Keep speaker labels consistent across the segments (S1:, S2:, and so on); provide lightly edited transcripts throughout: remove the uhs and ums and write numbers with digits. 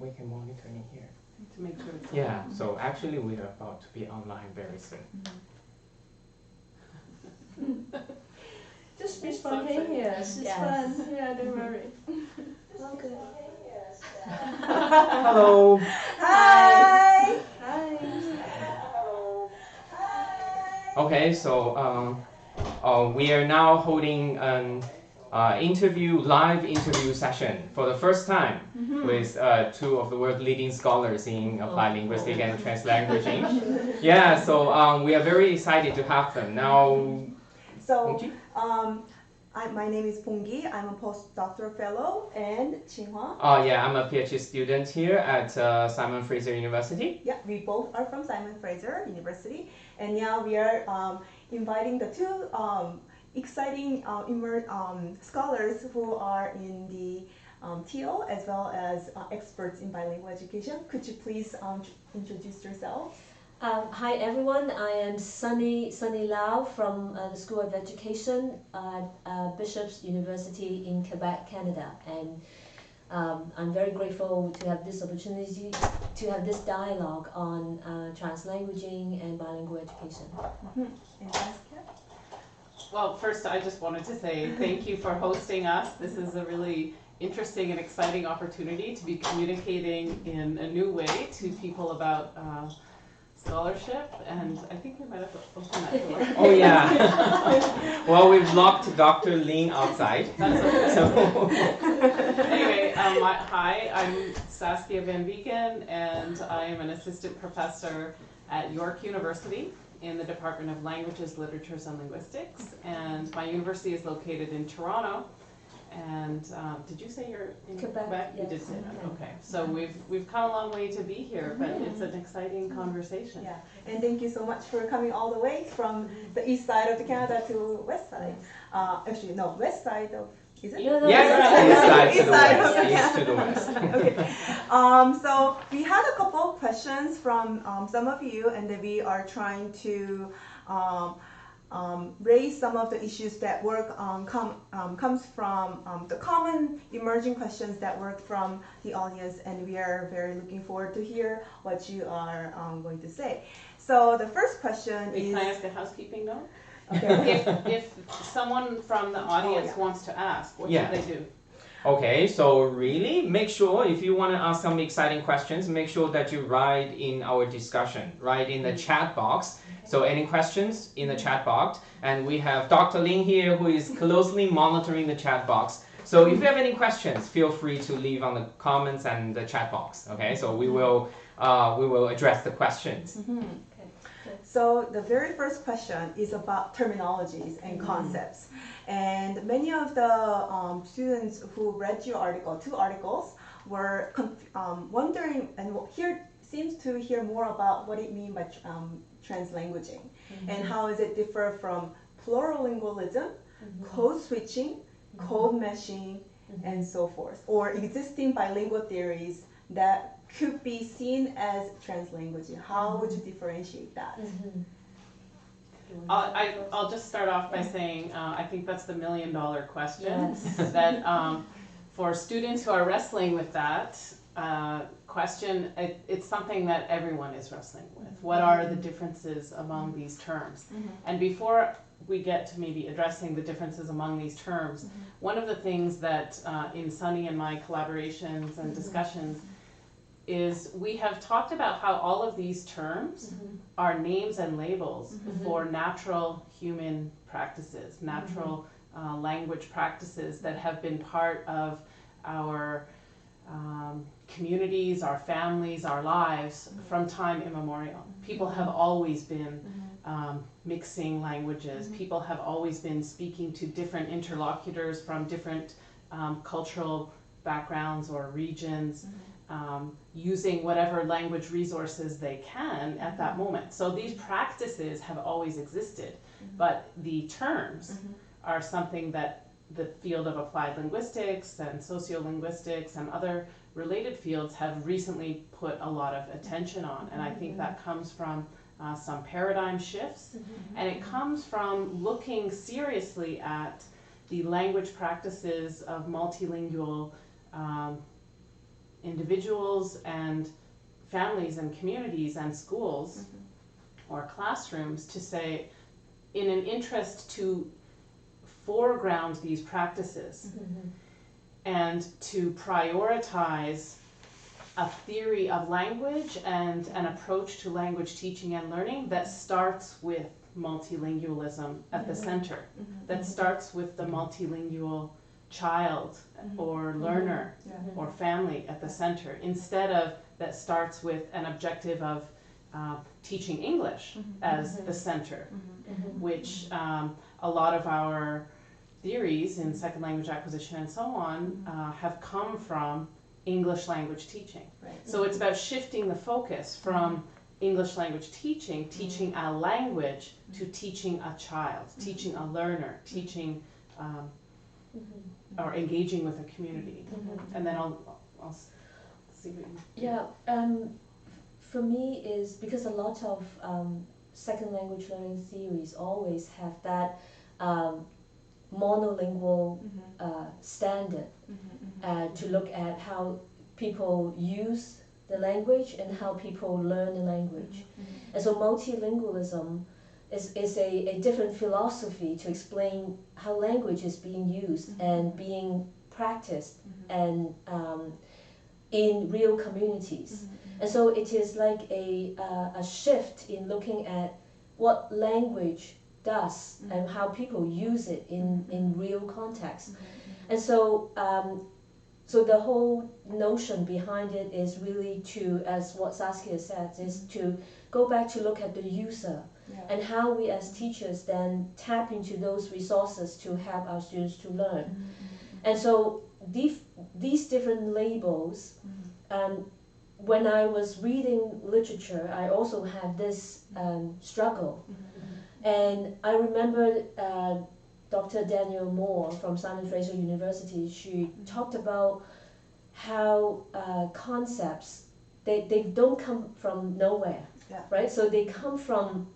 S1: we can monitor in here.
S2: To make sure it's
S1: Yeah, so actually we are about to be online very soon.
S3: Just be spontaneous. It's fun. Yeah, don't worry. Okay.
S1: Hello.
S4: Hi.
S3: Hi.
S1: Okay, so we are now holding an live interview session for the first time with two of the world's leading scholars in applied linguistics and translanguaging. Yeah, so we are very excited to have them now.
S4: So, my name is Ponggi. I'm a postdoctoral fellow, and Qinghua.
S1: Yeah, I'm a PhD student here at Simon Fraser University.
S4: Yeah, we both are from Simon Fraser University, and now we are inviting the two exciting scholars who are in the TL as well as experts in bilingual education. Could you please introduce yourselves?
S5: Hi everyone, I am Sunny Lau from the School of Education at Bishop's University in Quebec, Canada, and I'm very grateful to have this opportunity to have this dialogue on translanguaging and bilingual education.
S4: And Saskia?
S2: Well, first I just wanted to say thank you for hosting us. This is a really interesting and exciting opportunity to be communicating in a new way to people about scholarship, and I think we might have opened that door.
S1: Oh yeah. Well, we've locked Dr. Lin outside.
S2: That's okay. So. Anyway, hi, I'm Saskia van Viegen, and I am an assistant professor at York University in the Department of Languages, Literatures, and Linguistics, and my university is located in Toronto. And did you say you're in Quebec?
S5: Yes.
S2: You did say that. Okay. So we've come a long way to be here, but it's an exciting conversation.
S4: Yeah, and thank you so much for coming all the way from the east side of the Canada to west side. Actually, no, west side of. Is it?
S1: Yes,
S4: east side of the
S1: east to the west.
S4: Okay. So we had a couple of questions from some of you, and then we are trying to. Raise some of the issues that comes from the common emerging questions that work from the audience, and we are very looking forward to hear what you are going to say. So the first question is.
S2: Can I ask a housekeeping note?
S4: Okay.
S2: If someone from the audience wants to ask, what should they do?
S1: Okay, so really make sure if you want to ask some exciting questions, make sure that you write in our discussion, write in the chat box. So any questions in the chat box, and we have Dr. Lin here who is closely monitoring the chat box. So if you have any questions, feel free to leave on the comments and the chat box. Okay, so we will address the questions.
S4: So the very first question is about terminologies and concepts. And many of the students who read your article, two articles, were wondering and seems to hear more about what it means by translanguaging and how does it differ from plurilingualism, code switching, code meshing, and so forth, or existing bilingual theories that could be seen as translanguaging. How would you differentiate that?
S2: I'll just start off by saying I think that's the $1 million question. Yes. That for students who are wrestling with that question, it's something that everyone is wrestling with. What are the differences among these terms? And before we get to maybe addressing the differences among these terms, one of the things that in Sunny and my collaborations and discussions is we have talked about how all of these terms are names and labels for natural human practices, natural language practices that have been part of our communities, our families, our lives from time immemorial. People have always been mixing languages. People have always been speaking to different interlocutors from different cultural backgrounds or regions, using whatever language resources they can at that moment. So these practices have always existed, but the terms are something that the field of applied linguistics and sociolinguistics and other related fields have recently put a lot of attention on. And I think that comes from some paradigm shifts, and it comes from looking seriously at the language practices of multilingual individuals and families and communities and schools or classrooms to say, in an interest to foreground these practices and to prioritize a theory of language and an approach to language teaching and learning that starts with multilingualism at the center, that starts with the multilingual child or learner or family at the center, instead of that starts with an objective of teaching English as the center, which a lot of our theories in second language acquisition and so on have come from English language teaching.
S4: Right.
S2: So it's about shifting the focus from English language teaching, teaching a language, to teaching a child, teaching a learner, teaching or engaging with a community. And then I'll see what you do.
S5: For me is because a lot of second language learning theories always have that monolingual standard to look at how people use the language and how people learn the language. And so multilingualism is a different philosophy to explain how language is being used and being practiced and in real communities. And so it is like a shift in looking at what language does and how people use it in real context. And so so the whole notion behind it is really to, as what Saskia said, is to go back to look at the user and how we as teachers then tap into those resources to help our students to learn. And so these different labels, when I was reading literature, I also had this struggle. And I remember Dr. Danielle Moore from Simon Fraser University, she talked about how concepts, they don't come from nowhere, right? So they come from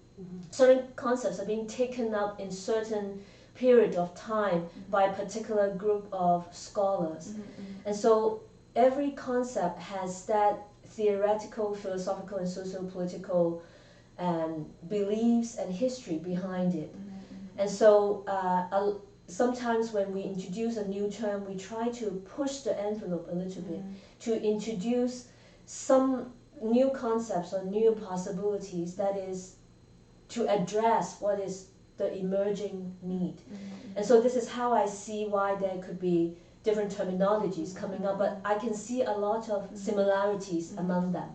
S5: certain concepts are being taken up in certain period of time by a particular group of scholars. And so every concept has that theoretical, philosophical, and socio-political beliefs and history behind it. And so sometimes when we introduce a new term, we try to push the envelope a little bit to introduce some new concepts or new possibilities that is to address what is the emerging need. And so this is how I see why there could be different terminologies coming up, but I can see a lot of similarities among them.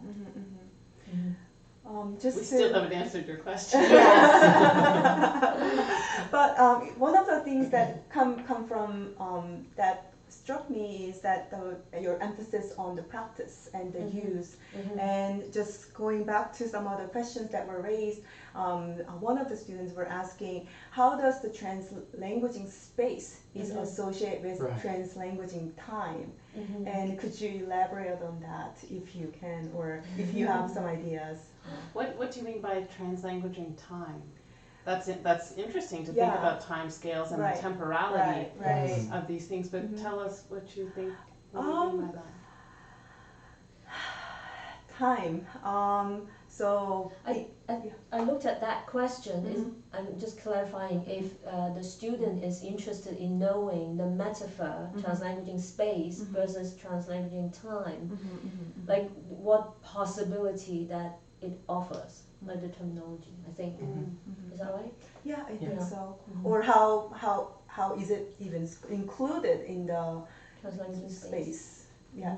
S4: Just
S2: we still haven't answered your question.
S4: But one of the things that come from that struck me is that your emphasis on the practice and the use. And just going back to some other questions that were raised, one of the students were asking, how does the translanguaging space is associated with translanguaging time? And could you elaborate on that if you can, or if you have some ideas?
S2: What do you mean by translanguaging time? That's interesting to think about time scales and the temporality of these things, but tell us what you think, what do you mean by that?
S4: Time. So
S5: I looked at that question. I'm just clarifying if the student is interested in knowing the metaphor, translanguaging space versus translanguaging time, like what possibility that it offers, like the terminology, I think. Is that right?
S4: Yeah, I think so. Or how is it even included in the
S5: Translanguaging
S4: space? Yeah,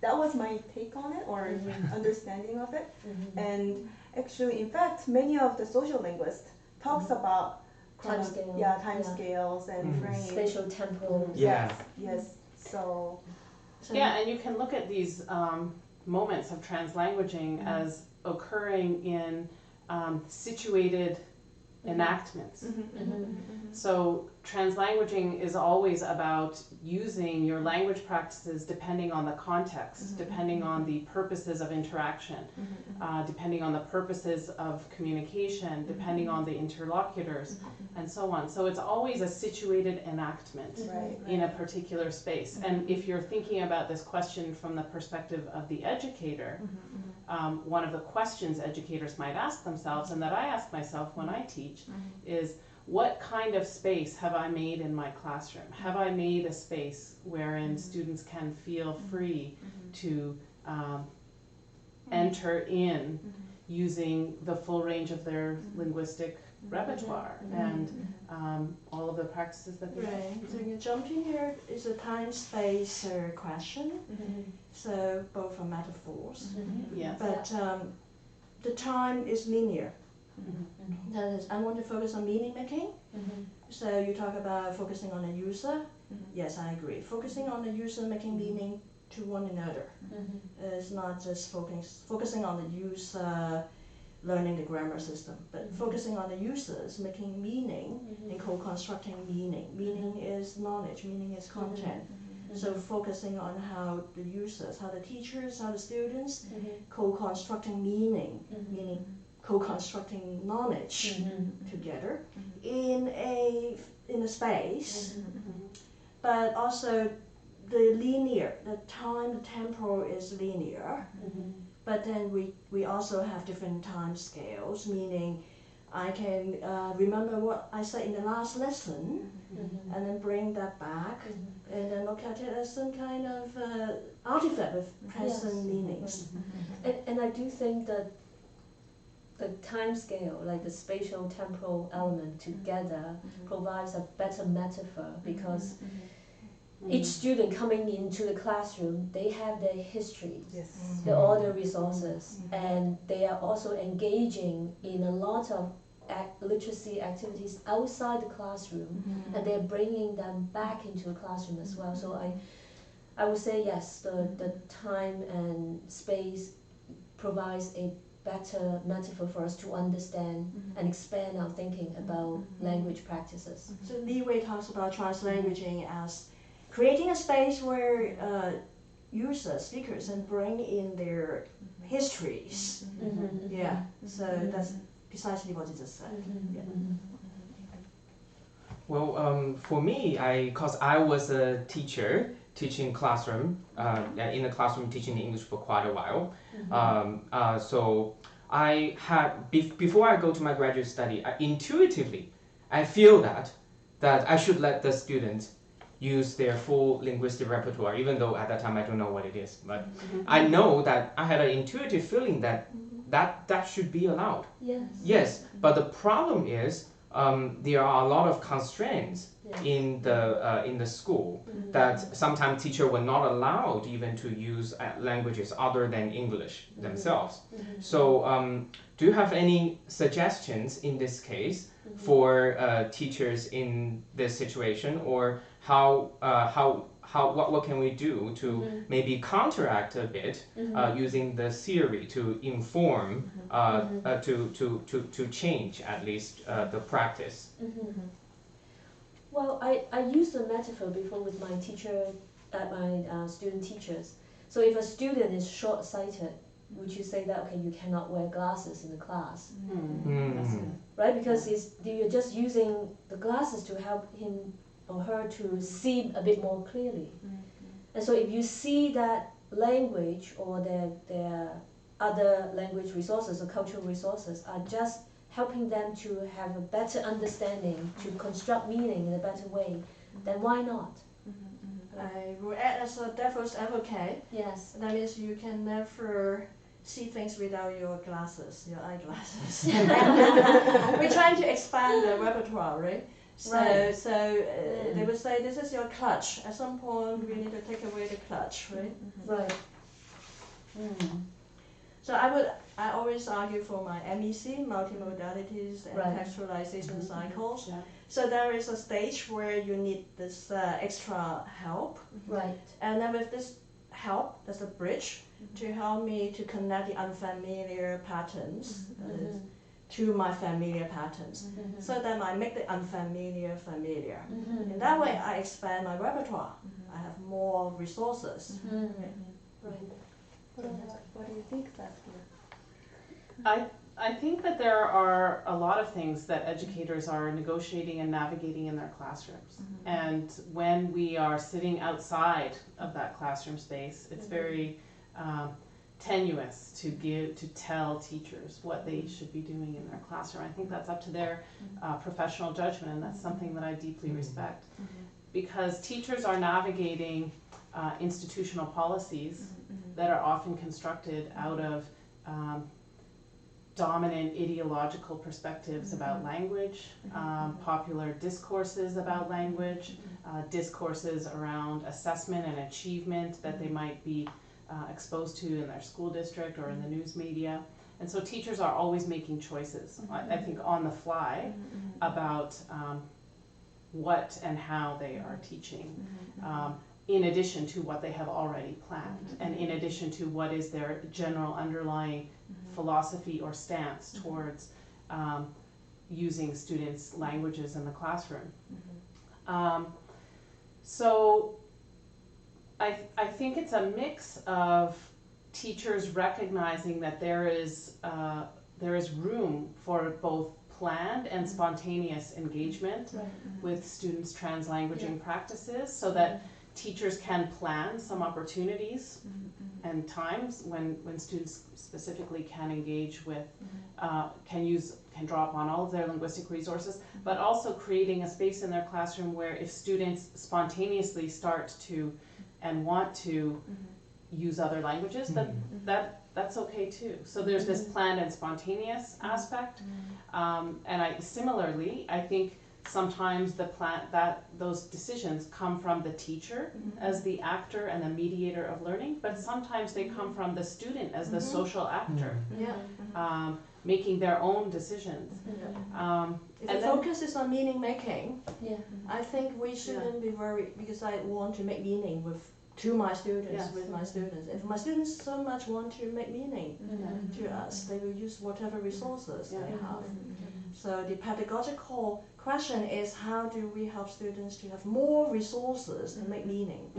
S4: that was my take on it, or understanding of it. And actually, in fact, many of the social linguists talks about
S5: time scale,
S4: time scales and frames.
S5: Spatio-temperal.
S1: Yeah.
S4: Yes. So.
S2: Yeah, and you can look at these moments of translanguaging as occurring in situated enactments.
S5: Mm-hmm.
S2: So translanguaging is always about using your language practices depending on the context, depending on the purposes of interaction, depending on the purposes of communication, depending on the interlocutors, and so on. So it's always a situated enactment in a particular space. And if you're thinking about this question from the perspective of the educator, one of the questions educators might ask themselves, and that I ask myself when I teach, is what kind of space have I made in my classroom? Have I made a space wherein students can feel free to enter in using the full range of their linguistic repertoire and all of the practices that they
S3: Right. So you jump in here is a time-space question. So both are metaphors.
S2: Yes.
S3: But the time is linear. That is, I want to focus on meaning making. So you talk about focusing on the user. Yes, I agree. Focusing on the user, making meaning to one another. It's not just focusing on the user, learning the grammar system, but focusing on the users, making meaning and co-constructing meaning. Meaning is knowledge, meaning is content. So focusing on how the users, how the teachers, how the students co-constructing meaning, meaning co-constructing knowledge together in a space, but also the linear, the time, the temporal is linear, but then we also have different time scales, meaning I can remember what I said in the last lesson and then bring that back and then look at it as some kind of artifact with present meanings.
S5: And I do think that the time scale, like the spatial temporal element together, provides a better metaphor because each student coming into the classroom, they have their history, all their resources, and they are also engaging in a lot of literacy activities outside the classroom, and they're bringing them back into the classroom as well. So I would say yes, the time and space provides a better metaphor for us to understand and expand our thinking about language practices.
S3: So Li Wei talks about translanguaging as creating a space where users, speakers, and bring in their histories. Yeah, so that's precisely what you just said.
S1: Well, for me, because I was a teacher teaching classroom, in the classroom teaching English for quite a while. So I had, before I go to my graduate study, intuitively, I feel that I should let the students use their full linguistic repertoire, even though at that time I don't know what it is. But I know that I had an intuitive feeling that should be allowed. Yes, but the problem is there are a lot of constraints in the school that sometimes teachers were not allowed even to use languages other than English themselves. So do you have any suggestions in this case for teachers in this situation, or what can we do to maybe counteract a bit using the theory to inform to change at least the practice?
S5: Well, I used a metaphor before with my student teachers. So if a student is short-sighted, would you say that, okay, you cannot wear glasses in the class? Right, because you're just using the glasses to help him or her to see a bit more clearly. And so if you see that language or their other language resources or cultural resources are just helping them to have a better understanding, to construct meaning in a better way, then why not?
S3: I will add as a devil's advocate.
S5: Yes.
S3: That means you can never see things without your glasses, your eyeglasses. We're trying to expand the repertoire, right? So they would say this is your clutch. At some point, we need to take away the clutch, right?
S5: Right.
S3: So I always argue for my MEC, multimodalities and textualization cycles. So there is a stage where you need this extra help.
S5: Right.
S3: And then with this help, there's a bridge to help me to connect the unfamiliar patterns to my familiar patterns, so that I make the unfamiliar familiar. In that way, I expand my repertoire. I have more resources.
S5: Right.
S4: What do you think, Saskia?
S2: I think that there are a lot of things that educators are negotiating and navigating in their classrooms. And when we are sitting outside of that classroom space, it's very tenuous to tell teachers what they should be doing in their classroom. I think that's up to their professional judgment, and that's something that I deeply respect. Because teachers are navigating institutional policies that are often constructed out of dominant ideological perspectives about language, popular discourses about language, discourses around assessment and achievement that they might be exposed to in their school district or in the news media. And so teachers are always making choices, I think on the fly, about what and how they are teaching, in addition to what they have already planned, and in addition to what is their general underlying philosophy or stance towards using students' languages in the classroom. So I think it's a mix of teachers recognizing that there is room for both planned and spontaneous engagement with students' translanguaging practices, so that teachers can plan some opportunities and times when students specifically can engage with, can draw upon all of their linguistic resources, but also creating a space in their classroom where if students spontaneously start to and want to use other languages, that's okay too. So there's this planned and spontaneous aspect, and I think sometimes those decisions come from the teacher as the actor and the mediator of learning, but sometimes they come from the student as the social actor, making their own decisions.
S3: If the focus is on meaning making, I think we shouldn't be worried, because I want to make meaning with my students. If my students so much want to make meaning to us, they will use whatever resources they have. So the pedagogical question is, how do we help students to have more resources to make meaning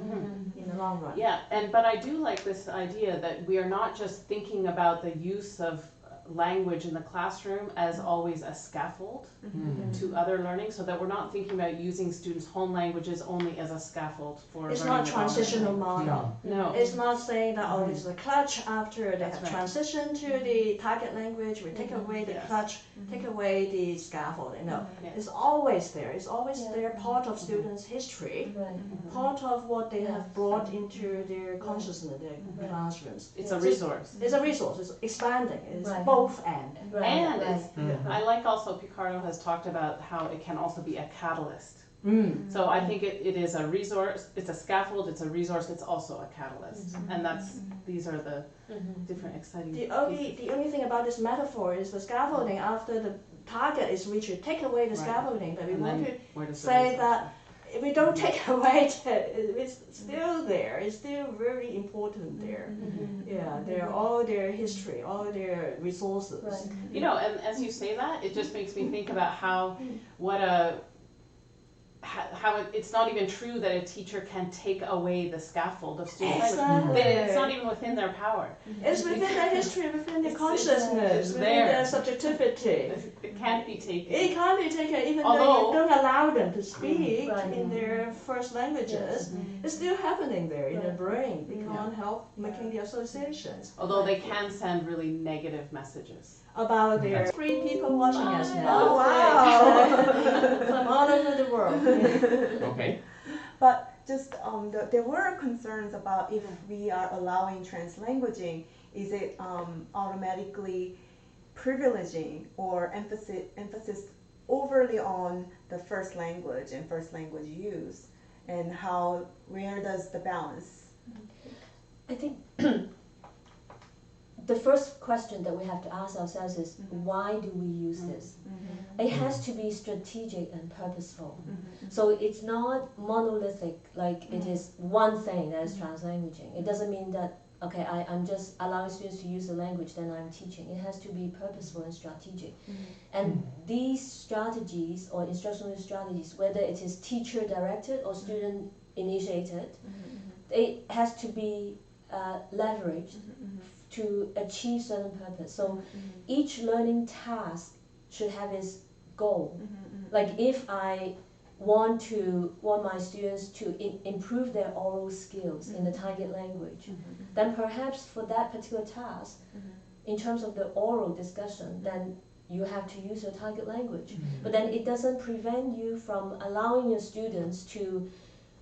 S3: in the long run?
S2: Yeah, but I do like this idea that we are not just thinking about the use of language in the classroom as always a scaffold to other learning, so that we're not thinking about using students' home languages only as a scaffold for
S3: it's not transitional model.
S2: No.
S3: It's not saying that, oh, this is a clutch after they have transitioned to the target language, we take away the clutch, take away the scaffolding. No, it's always there. It's always there, part of students' history, part of what they have brought into their consciousness, their classrooms.
S2: It's a resource.
S3: It's a resource. It's expanding. It's both and.
S2: And I like also Picardo has talked about how it can also be a catalyst. So I think it is a resource, it's a scaffold, it's a resource, it's also a catalyst. And these are the different exciting
S3: The only thing about this metaphor is the scaffolding, after the target is reached, you take away the scaffolding, but we want to say that if we don't take away it's still there, it's still very important there. They're all their history, all their resources.
S2: You know, and as you say that, it just makes me think about how it's not even true that a teacher can take away the scaffold of students' language. It's not even within their power.
S3: It's within their history, within their consciousness, within their subjectivity.
S2: It can't be taken.
S3: It can't be taken, even though you don't allow them to speak in their first languages. It's still happening there in their brain. They can't help making the associations.
S2: Although they can send really negative messages.
S3: About their 3 people watching us now.
S4: Oh, wow!
S3: From all over the world.
S1: Okay.
S4: But just there were concerns about if we are allowing translanguaging, is it automatically privileging or emphasis overly on the first language and first language use, and where does the balance?
S5: I think the first question that we have to ask ourselves is, why do we use this? It has to be strategic and purposeful. So it's not monolithic, like it is one thing that is translanguaging. It doesn't mean that okay, I'm just allowing students to use the language, then I'm teaching. It has to be purposeful and strategic. And these strategies or instructional strategies, whether it is teacher directed or student initiated, it has to be leveraged to achieve certain purpose. So each learning task should have its goal. Like if I want my students to improve their oral skills in the target language, then perhaps for that particular task, in terms of the oral discussion, then you have to use your target language. But then it doesn't prevent you from allowing your students to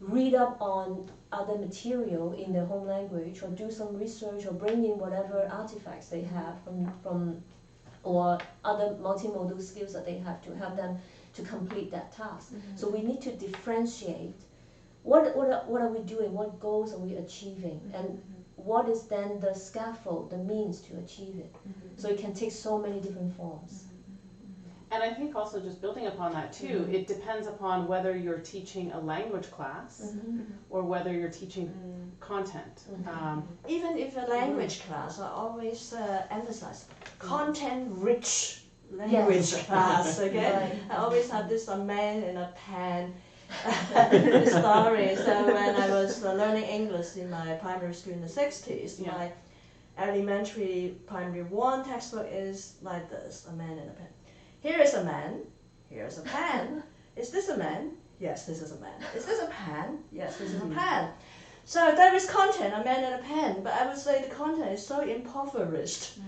S5: read up on other material in their home language, or do some research, or bring in whatever artifacts they have from or other multimodal skills that they have to help them to complete that task. So we need to differentiate what are we doing, what goals are we achieving, and what is then the scaffold, the means to achieve it. So it can take so many different forms.
S2: And I think also, just building upon that too, it depends upon whether you're teaching a language class or whether you're teaching content.
S3: Even if a language class, I always emphasize content-rich language class. Okay,
S5: Right.
S3: I always have this man in a pen story. So when I was learning English in my primary school in the 60s, my elementary primary 1 textbook is like this: a man in a pen. Here is a man, here's a pen. Is this a man? Yes, this is a man. Is this a pen? Yes, this is a pen. So there is content, a man and a pen, but I would say the content is so impoverished.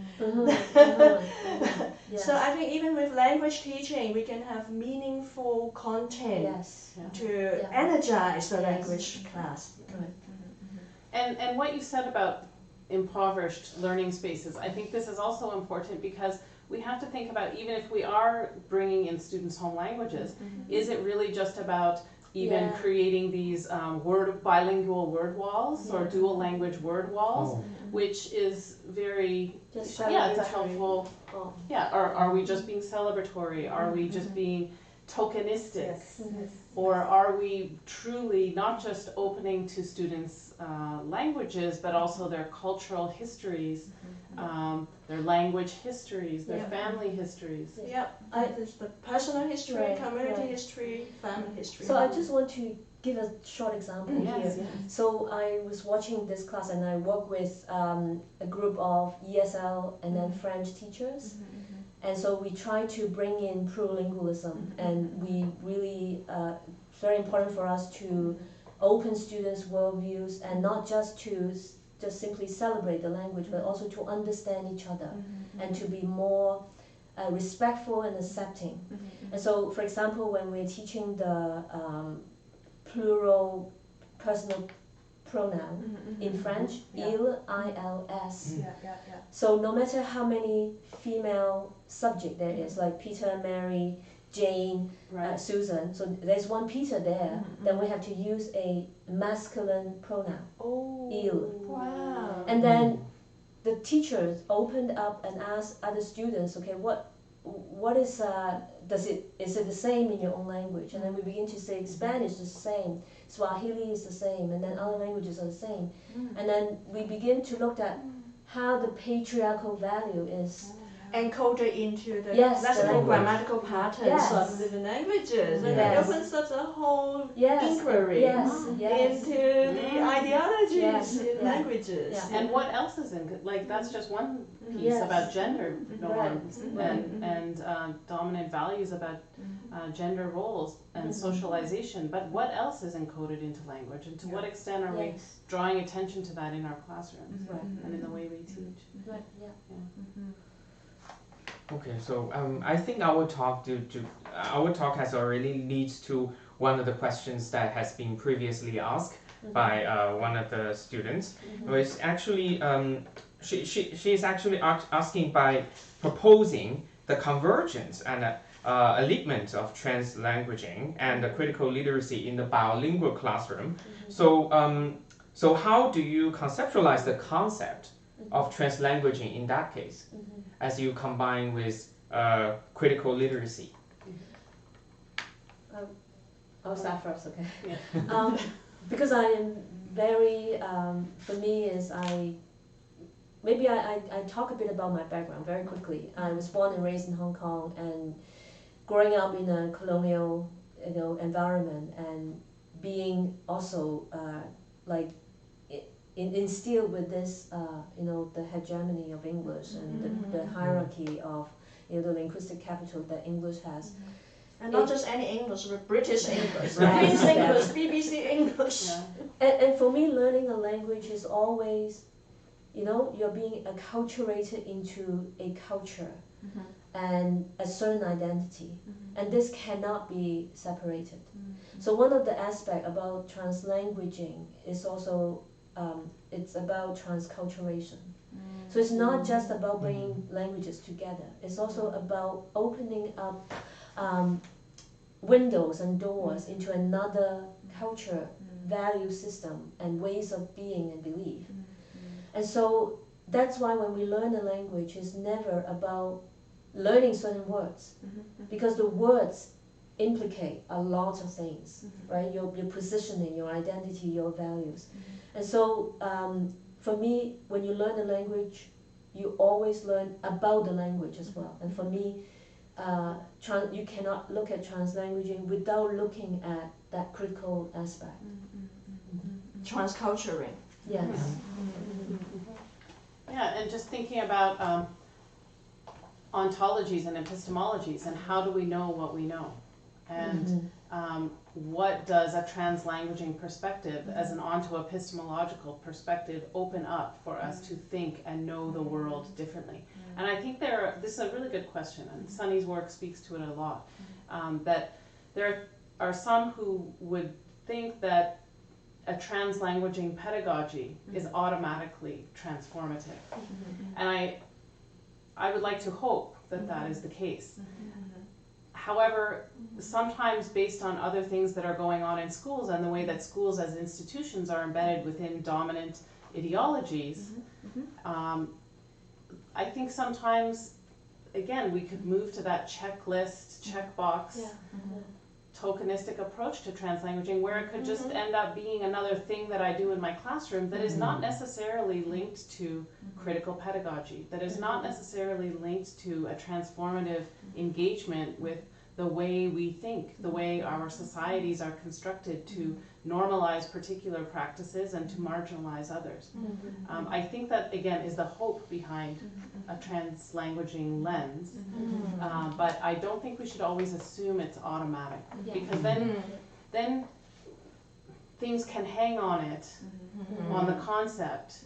S5: Yes.
S3: So I think even with language teaching, we can have meaningful content
S5: Yes.
S3: to energize the language class.
S5: Right.
S2: And what you said about impoverished learning spaces, I think this is also important, because we have to think about, even if we are bringing in students' home languages, is it really just about even creating these bilingual word walls or dual language word walls, which is very,
S5: Just
S2: it's a helpful,
S5: Oh.
S2: or are we just being celebratory? Are we just being tokenistic? Or are we truly not just opening to students' languages, but also their cultural histories, their language histories, their family histories?
S3: Yep, there's the personal history, community history, family history.
S5: So I just want to give a short example here.
S2: Yes.
S5: So I was watching this class, and I work with a group of ESL and then French teachers. And so we try to bring in plurilingualism, and we really, it's very important for us to open students' worldviews, and not just to just simply celebrate the language, but also to understand each other and to be more respectful and accepting. And so, for example, when we're teaching the plural personal pronoun in French, il, I-L-S. So no matter how many female subject there is, like Peter, Mary, Jane, Susan, so there's one Peter there, then we have to use a masculine pronoun, il.
S3: Wow.
S5: And then the teachers opened up and asked other students, okay, what is is it the same in your own language? And then we begin to say Spanish is the same, Swahili is the same, and then other languages are the same. And then we begin to look at how the patriarchal value is
S3: encoded into the
S5: Yes,
S3: lexical
S5: the
S3: grammatical patterns of living languages, and it opens up a whole inquiry into the ideologies in languages.
S2: And what else is in, like, that's just one piece about gender norms and dominant values about gender roles and socialization, but what else is encoded into language, and to what extent are we drawing attention to that in our classrooms and in the way we teach?
S1: Okay, so I think our talk has already leads to one of the questions that has been previously asked by one of the students. Was actually she is actually asking by proposing the convergence and alignment of translanguaging and the critical literacy in the bilingual classroom. So how do you conceptualize the concept of translanguaging in that case, as you combine with critical literacy?
S5: I'll start first, okay? Because I am very, for me is I maybe I talk a bit about my background very quickly. I was born and raised in Hong Kong, and growing up in a colonial, environment, and being also like instilled with this, the hegemony of English and the hierarchy of, the linguistic capital that English has.
S3: And not just any English, but British English,
S5: Right.
S3: Queen's English, BBC English.
S2: Yeah.
S5: And for me, learning a language is always, you're being acculturated into a culture and a certain identity, and this cannot be separated. So one of the aspects about translanguaging is also, it's about transculturation. So it's not just about bringing languages together, it's also about opening up windows and doors into another culture, value system, and ways of being and belief. And so that's why when we learn a language, it's never about learning certain words, because the words implicate a lot of things, right? Your positioning, your identity, your values. And so for me, when you learn a language, you always learn about the language as well. And for me, you cannot look at translanguaging without looking at that critical aspect.
S3: Transculturing.
S5: Yes.
S2: Yeah, and just thinking about ontologies and epistemologies, and how do we know what we know? And what does a translanguaging perspective, as an onto-epistemological perspective, open up for us to think and know the world differently? And I think this is a really good question, and Sunny's work speaks to it a lot, that there are some who would think that a translanguaging pedagogy is automatically transformative. And I would like to hope that that is the case. However, sometimes based on other things that are going on in schools and the way that schools as institutions are embedded within dominant ideologies, I think sometimes, again, we could move to that checklist, checkbox, tokenistic approach to translanguaging, where it could just end up being another thing that I do in my classroom that is not necessarily linked to critical pedagogy, that is not necessarily linked to a transformative engagement with the way we think, the way our societies are constructed to normalize particular practices and to marginalize others. I think that, again, is the hope behind a translanguaging lens, but I don't think we should always assume it's automatic, because then things can hang on it, on the concept,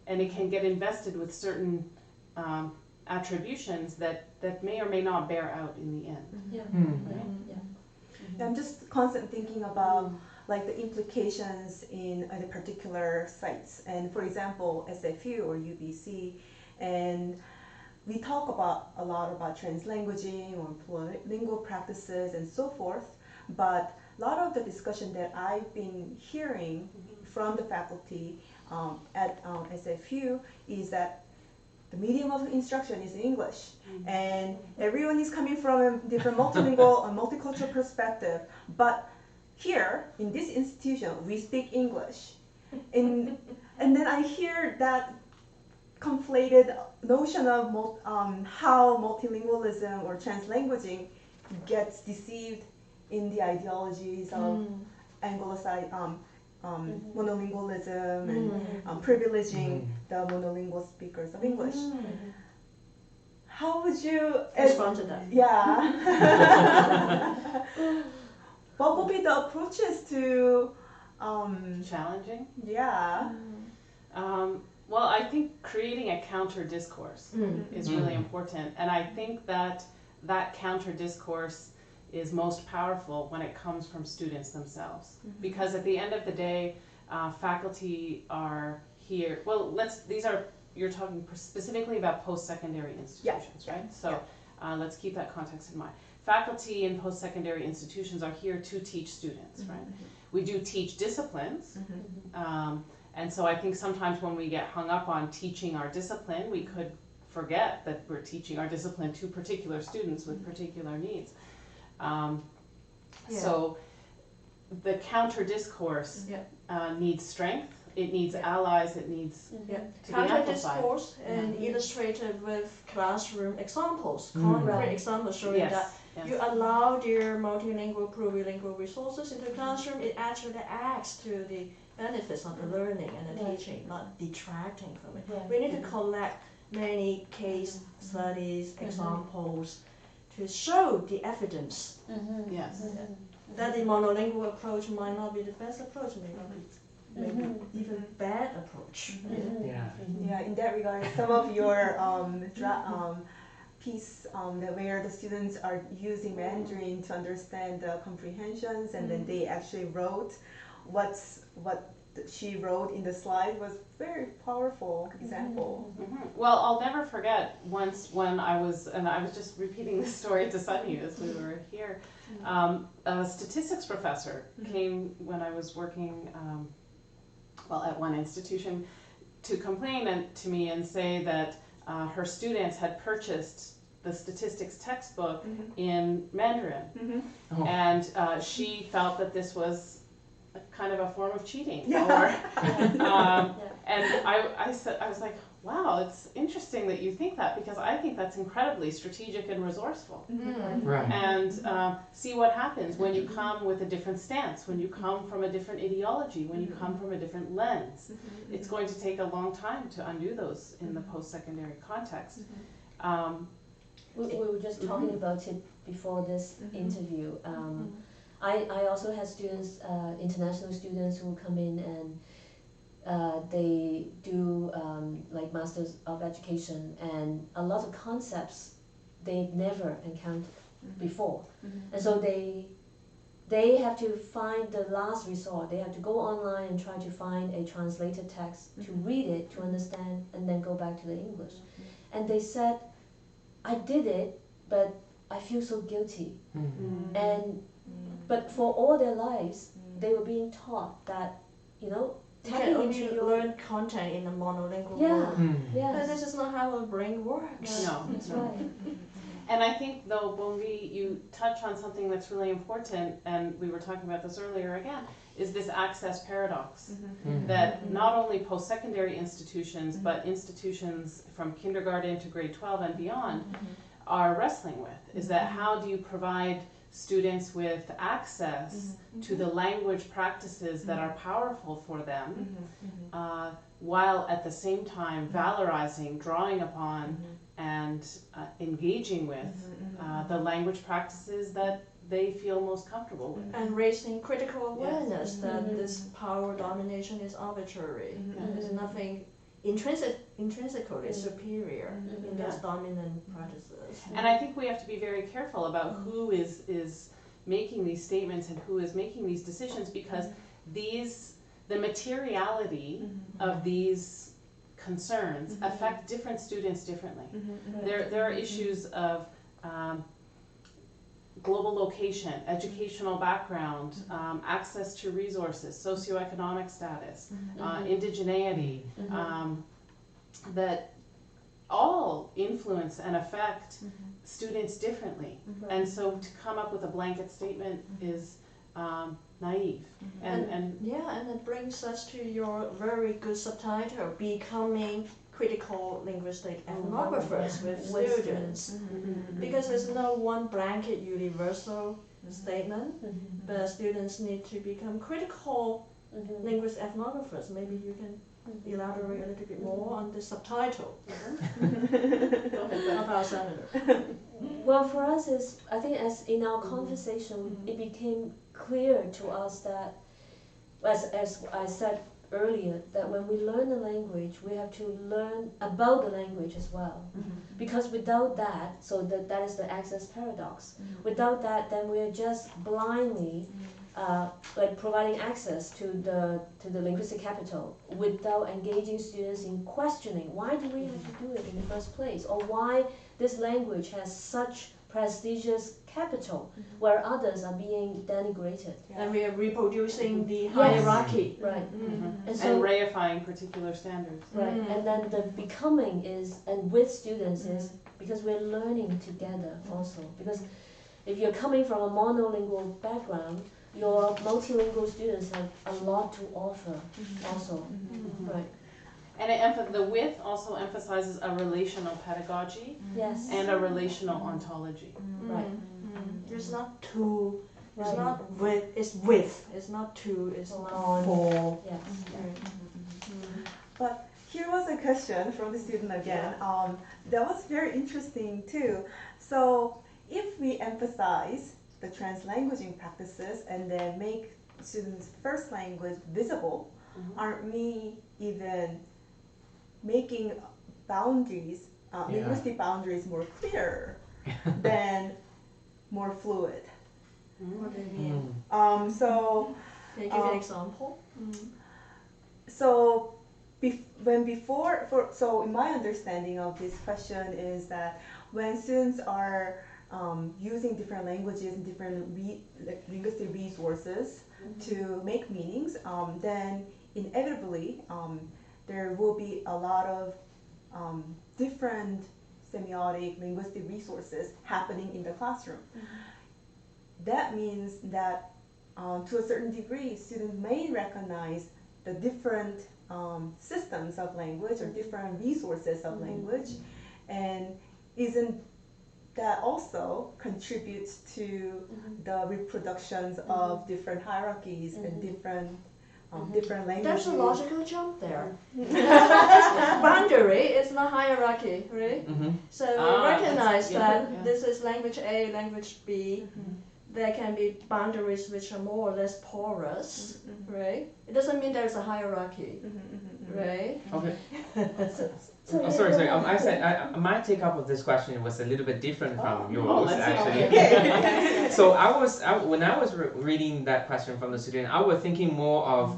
S2: and it can get invested with certain attributions that may or may not bear out in the end.
S4: I'm just constantly thinking about like the implications in the particular sites, and for example SFU or UBC, and we talk a lot about translanguaging or plurilingual practices and so forth, but a lot of the discussion that I've been hearing from the faculty at SFU is that the medium of instruction is English, and everyone is coming from a different multilingual and multicultural perspective, but here in this institution we speak English, and then I hear that conflated notion of how multilingualism or translanguaging gets deceived in the ideologies of Anglicized monolingualism and privileging the monolingual speakers of English. How would you
S3: respond to that?
S4: Yeah. What would be the approaches to
S2: Challenging?
S4: Yeah.
S2: Well, I think creating a counter discourse is really important, and I think that counter discourse is most powerful when it comes from students themselves, because at the end of the day, faculty are here. Well, you're talking specifically about post-secondary institutions, right? So let's keep that context in mind. Faculty in post-secondary institutions are here to teach students, right? We do teach disciplines, and so I think sometimes when we get hung up on teaching our discipline, we could forget that we're teaching our discipline to particular students with particular needs. So the counter discourse needs strength, it needs allies, it needs
S3: Yeah.
S2: to be
S3: Counter
S2: amplified.
S3: discourse and
S5: Yeah.
S3: illustrated with classroom examples,
S1: Mm.
S3: concrete
S5: Right.
S3: examples showing
S2: Yes,
S3: that
S2: yes.
S3: you allow their multilingual, plurilingual resources into the classroom. It actually adds to the benefits of the learning and the
S5: Right.
S3: teaching, not detracting from it.
S5: Right.
S3: We need to collect many case studies, examples, to show the evidence
S2: Yes.
S3: that the monolingual approach might not be the best approach, maybe even bad approach.
S1: Yeah.
S4: Yeah, in that regard, some of your piece that where the students are using Mandarin to understand the comprehensions, and then they actually wrote what she wrote in the slide was very powerful example.
S2: Well, I'll never forget once when I was just repeating this story to Sunny as we were here. A statistics professor came when I was working, at one institution, to complain to me and say that her students had purchased the statistics textbook in Mandarin,
S1: Oh.
S2: and she felt that this was a kind of a form of cheating. And I was like, wow, it's interesting that you think that, because I think that's incredibly strategic and resourceful.
S1: Right.
S2: And see what happens when you come with a different stance, when you come from a different ideology, when you come from a different lens. It's going to take a long time to undo those in the post-secondary context.
S5: We were just talking about it before this interview. I also had students, international students, who come in and they do like Masters of Education, and a lot of concepts they've never encountered before, and so they have to find the last resort. They have to go online and try to find a translated text to read it, to understand, and then go back to the English. And they said, I did it, but I feel so guilty. But for all their lives, they were being taught that,
S3: You can
S5: tapping
S3: only
S5: into your
S3: learn content in a monolingual
S5: Yeah.
S3: world. But
S5: yes,
S3: this is not how our brain works.
S2: No.
S5: that's right.
S2: And I think, though, when you touch on something that's really important, and we were talking about this earlier again, is this access paradox that not only post-secondary institutions, but institutions from kindergarten to grade 12 and beyond are wrestling with, is that how do you provide students with access to the language practices that are powerful for them, while at the same time valorizing, drawing upon, and engaging with the language practices that they feel most comfortable with.
S3: And raising critical awareness that this power domination is arbitrary. There's nothing intrinsically superior in those dominant practices.
S2: And I think we have to be very careful about who is making these statements and who is making these decisions, because the materiality of these concerns affect different students differently. There are issues of global location, educational background, access to resources, socioeconomic status, indigeneity, that all influence and affect students differently. And so to come up with a blanket statement is naive. And
S3: it brings us to your very good subtitle, Becoming Critical Linguistic Ethnographers with Students. Because there's no one blanket universal statement, but students need to become critical linguistic ethnographers. Maybe you can elaborate a little bit more on the subtitle of our seminar.
S5: Well, for us, I think as in our conversation, it became clear to us that, as I said earlier, that when we learn a language, we have to learn about the language as well. Because without that, so that is the access paradox. Without that, then we are just blindly like providing access to the linguistic capital without engaging students in questioning why do we have to do it in the first place, or why this language has such prestigious capital where others are being denigrated.
S3: And we are reproducing the hierarchy.
S5: Right.
S2: and reifying particular standards.
S5: Right. And then the becoming is, and with students is, because we're learning together also. Because if you're coming from a monolingual background, your multilingual students have a lot to offer also. Right.
S2: And the width also emphasizes a relational pedagogy
S5: Yes.
S2: and a relational ontology.
S5: Right.
S3: It's not two. It's
S5: Right.
S3: not with. It's with. It's not two. It's not four.
S5: Yes.
S4: But here was a question from the student again. That was very interesting too. So if we emphasize the translanguaging practices and then make students' first language visible, aren't we even making boundaries, linguistic boundaries more clear than more fluid?
S3: What do you mean?
S4: So
S3: Can you give an example?
S4: So so in my understanding of this question is that when students are using different languages and different linguistic resources to make meanings, then inevitably there will be a lot of different semiotic linguistic resources happening in the classroom. That means that to a certain degree, students may recognize the different systems of language or different resources of language, and isn't that also contributes to the reproductions of different hierarchies and different languages?
S3: There's a logical jump there. Boundary is not hierarchy, right? So we recognize that this is language A, language B. There can be boundaries which are more or less porous, right? It doesn't mean there's a hierarchy, right?
S1: Okay. Sorry. I said my take up of this question was a little bit different from yours, actually. So when I was reading that question from the student, I was thinking more of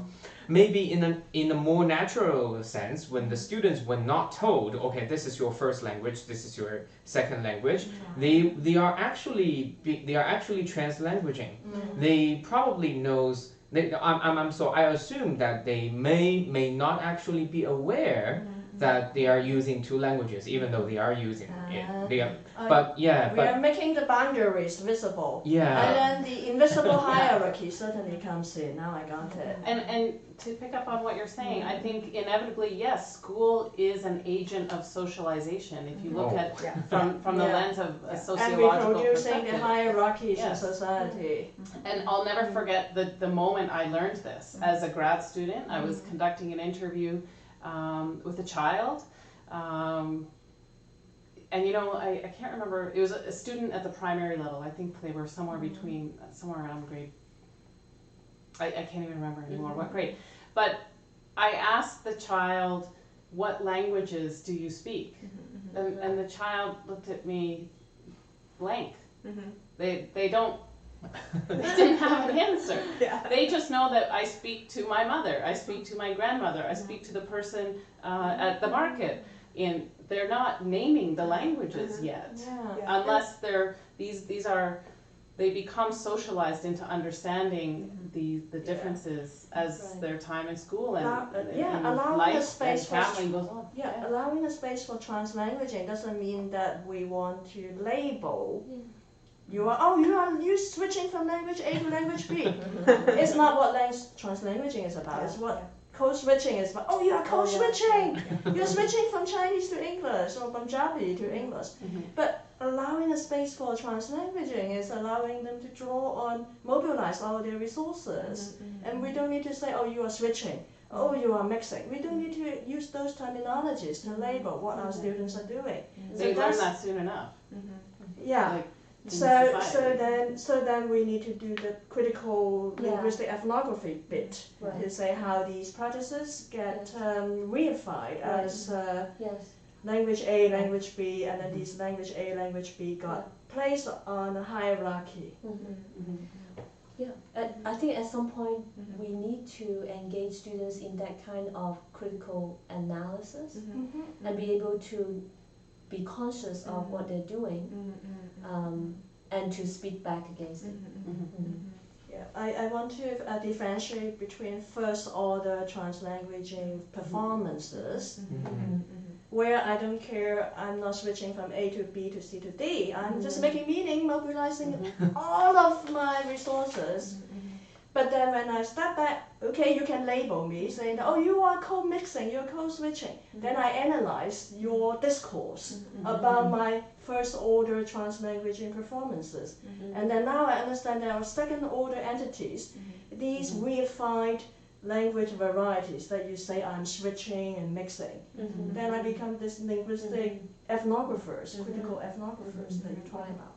S1: maybe in a more natural sense, when the students were not told, okay, this is your first language, this is your second language, they are actually translanguaging. They probably knows. I assume that they may not actually be aware that they are using two languages, even though they are using it. We are
S3: making the boundaries visible.
S1: Yeah.
S3: And then the invisible hierarchy certainly comes in. Now I got it.
S2: And to pick up on what you're saying, I think inevitably, yes, school is an agent of socialization. If you look at from the lens of a sociological
S3: and reproducing
S2: perspective.
S3: the hierarchies in society.
S2: And I'll never forget the moment I learned this. As a grad student, I was conducting an interview with a child, and I can't remember, it was a student at the primary level. I think they were somewhere around grade, I can't even remember anymore what grade, but I asked the child, what languages do you speak? And the child looked at me blank. They don't they didn't have an answer. They just know that I speak to my mother, I speak to my grandmother, I speak to the person at the market. And they're not naming the languages yet, unless they become socialized into understanding the differences as their time in school and
S3: allowing
S2: life
S3: a space
S2: and traveling goes on.
S3: Allowing a space for translanguaging doesn't mean that we want to label. You switching from language A to language B. It's not what translanguaging is about. It's what code switching is about. You are code switching. You're switching from Chinese to English or Punjabi to English. But allowing a space for translanguaging is allowing them to mobilize all their resources. And we don't need to say, you are switching. You are mixing. We don't need to use those terminologies to label what our students are doing.
S2: They learn that soon enough.
S3: So then we need to do the critical linguistic ethnography bit to say how these practices get reified as language A, language B, and then these language A, language B got placed on a hierarchy.
S5: I think at some point we need to engage students in that kind of critical analysis and be able to be conscious of what they're doing and to speak back against it.
S3: I want to differentiate between first order translanguaging performances where I don't care, I'm not switching from A to B to C to D, I'm just making meaning, mobilizing all of my resources. But then when I step back, okay, you can label me saying, oh, you are co-mixing, you're co-switching. Then I analyze your discourse about my first order translanguaging performances. And then now I understand there are second order entities, these reified language varieties that you say I'm switching and mixing. Then I become this linguistic ethnographers, critical ethnographers that you talk about.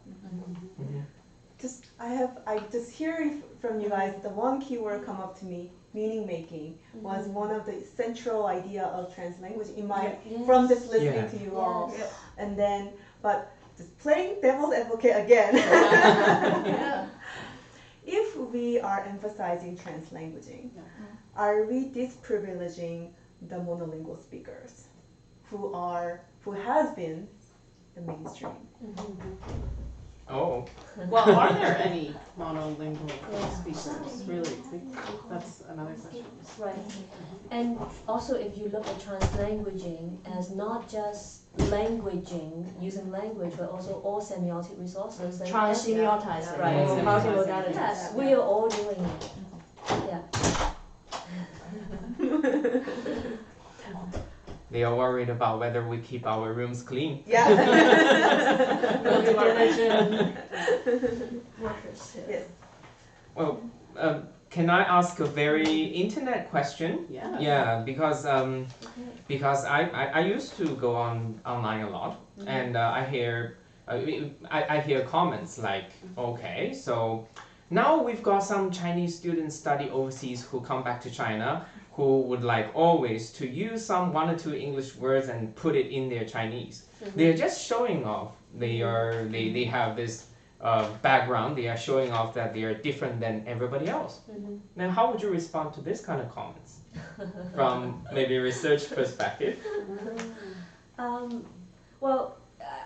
S4: I just hearing from you guys, the one keyword come up to me, meaning making, was one of the central idea of translanguage in my, from just listening to you all. And then, but just playing devil's advocate again. If we are emphasizing translanguaging, are we disprivileging the monolingual speakers who has been the mainstream?
S1: Oh.
S2: Well, are there any monolingual speakers? Really? That's another question.
S5: Right. And also, if you look at translanguaging as not just languaging, using language, but also all semiotic resources.
S3: Trans-semiotizing.
S5: Right.
S3: Or multimodalities.
S5: Yes, we are all doing it. Yeah.
S1: They are worried about whether we keep our rooms clean.
S4: Yeah.
S3: Workers.
S4: Yes.
S1: Well, can I ask a very internet question?
S2: Yeah.
S1: Yeah, because I used to go online a lot, and I hear comments like, okay, so now we've got some Chinese students study overseas who come back to China, who would like always to use some 1 or 2 English words and put it in their Chinese. They're just showing off. They have this background. They are showing off that they are different than everybody else. Now, how would you respond to this kind of comments from maybe a research perspective?
S5: Well,